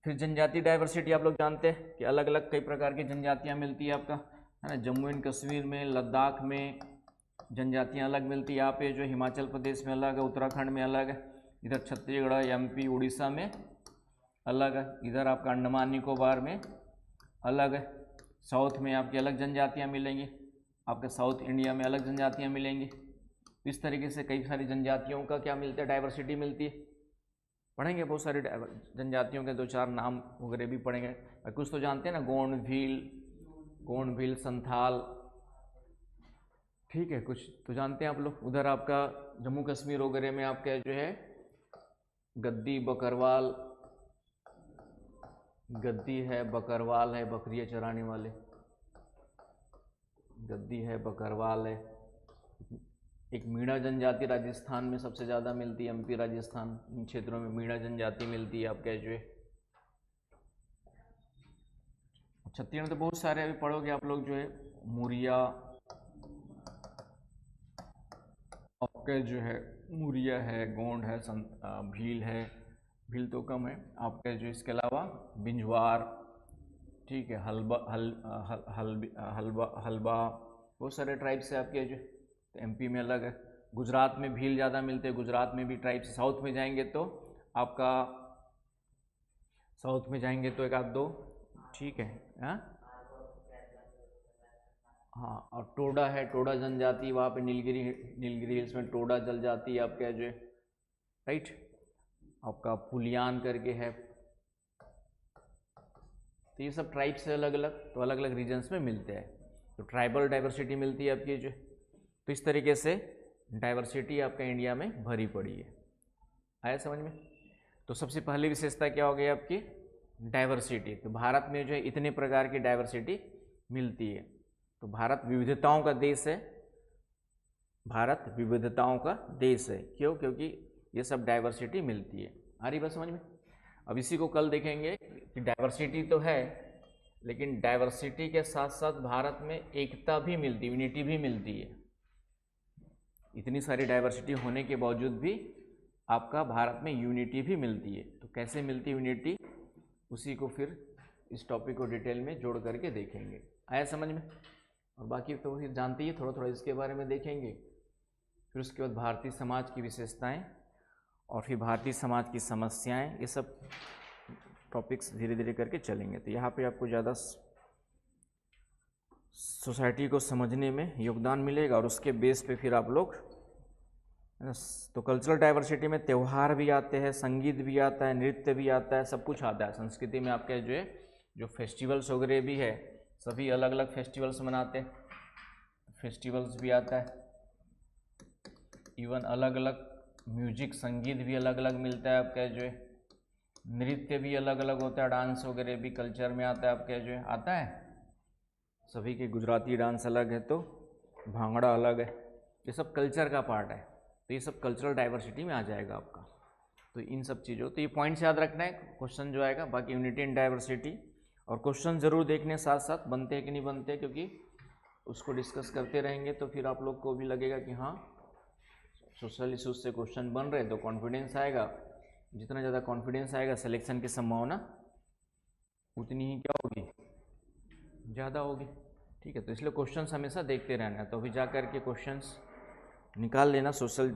फिर जनजाति डाइवर्सिटी, आप लोग जानते हैं कि अलग अलग कई प्रकार की जनजातियाँ मिलती है आपका, है ना। जम्मू एंड कश्मीर में, लद्दाख में जनजातियाँ अलग मिलती है, यहाँ पे जो हिमाचल प्रदेश में अलग है, उत्तराखंड में अलग है, इधर छत्तीसगढ़, एमपी, उड़ीसा में अलग है, इधर आपका अंडमान निकोबार में अलग है, साउथ में आपकी अलग जनजातियाँ मिलेंगी, आपके साउथ इंडिया में अलग जनजातियाँ मिलेंगी। इस तरीके से कई सारी जनजातियों का क्या मिलता है, डाइवर्सिटी मिलती है। पढ़ेंगे बहुत सारी जनजातियों के 2-4 नाम वगैरह भी पढ़ेंगे, कुछ तो जानते हैं ना, गोंड भील, संथाल, ठीक है, कुछ तो जानते हैं आप लोग। उधर आपका जम्मू कश्मीर वगैरह में आपका जो है गद्दी, बकरवाल, गद्दी है, बकरवाल है, बकरियाँ चराने वाले, गद्दी है, बकरवाल है। एक मीणा जनजाति राजस्थान में सबसे ज़्यादा मिलती है, एमपी, राजस्थान, इन क्षेत्रों में मीणा जनजाति मिलती है आपका जो है। छत्तीसगढ़ में तो बहुत सारे अभी पढ़ोगे आप लोग जो है, मुरिया, आपका जो है मुरिया है, गोंड है, भील है, भील तो कम है आपका जो, इसके अलावा बिंजवार, ठीक है, हलबा, बहुत सारे ट्राइब्स है आपके जो, तो एमपी में अलग है। गुजरात में भील ज़्यादा मिलते हैं, गुजरात में भी ट्राइब्स। साउथ में जाएंगे तो आपका, साउथ में जाएंगे तो 1-2, ठीक है, हाँ, और टोडा है, टोडा जनजाति, वहाँ पे नीलगिरी हिल्स में टोडा जल जाती है आपका जो, राइट। आपका पुलियान करके है, तो ये सब ट्राइब्स है अलग अलग, तो अलग अलग रीजन्स में मिलते हैं, तो ट्राइबल डाइवर्सिटी मिलती है आपकी जो। तो इस तरीके से डाइवर्सिटी आपका इंडिया में भरी पड़ी है। आया समझ में? तो सबसे पहली विशेषता क्या हो गई आपकी, डाइवर्सिटी। तो भारत में जो है इतने प्रकार की डाइवर्सिटी मिलती है, तो भारत विविधताओं का देश है, भारत विविधताओं का देश है। क्यों? क्योंकि ये सब डाइवर्सिटी मिलती है। आ रही बात समझ में? अब इसी को कल देखेंगे कि डाइवर्सिटी तो है, लेकिन डाइवर्सिटी के साथ साथ भारत में एकता भी मिलती, यूनिटी भी मिलती है। इतनी सारी डाइवर्सिटी होने के बावजूद भी आपका भारत में यूनिटी भी मिलती है। तो कैसे मिलती यूनिटी, उसी को फिर इस टॉपिक को डिटेल में जोड़ करके देखेंगे। आया समझ में? और बाकी तो फिर जानते ही, थोड़ा थोड़ा इसके बारे में देखेंगे। फिर उसके बाद भारतीय समाज की विशेषताएं और फिर भारतीय समाज की समस्याएं, ये सब टॉपिक्स धीरे धीरे करके चलेंगे। तो यहाँ पे आपको ज़्यादा सोसाइटी को समझने में योगदान मिलेगा, और उसके बेस पे फिर आप लोग, तो कल्चरल डाइवर्सिटी में त्यौहार भी आते हैं, संगीत भी आता है, नृत्य भी आता है, सब कुछ आता है। संस्कृति में आपके जो है जो फेस्टिवल्स वगैरह भी है, सभी अलग अलग फेस्टिवल्स मनाते हैं, फेस्टिवल्स भी आता है। इवन अलग अलग म्यूजिक, संगीत भी अलग अलग मिलता है आपका जो है, नृत्य भी अलग अलग होता है, डांस वगैरह भी कल्चर में आता है आपका जो है, आता है सभी के। गुजराती डांस अलग है तो भांगड़ा अलग है, ये सब कल्चर का पार्ट है। तो ये सब कल्चरल डाइवर्सिटी में आ जाएगा आपका। तो इन सब चीज़ों, तो ये पॉइंट्स याद रखना है, क्वेश्चन जो आएगा। बाकी यूनिटी एंड डाइवर्सिटी, और क्वेश्चन ज़रूर देखने साथ साथ, बनते हैं कि नहीं बनते, क्योंकि उसको डिस्कस करते रहेंगे तो फिर आप लोग को भी लगेगा कि हाँ सोशल इशूज से क्वेश्चन बन रहे, तो कॉन्फिडेंस आएगा। जितना ज़्यादा कॉन्फिडेंस आएगा, सिलेक्शन की संभावना उतनी ही क्या होगी, ज़्यादा होगी। ठीक है, तो इसलिए क्वेश्चंस हमेशा देखते रहना है। तो अभी जा कर के क्वेश्चंस निकाल लेना सोशल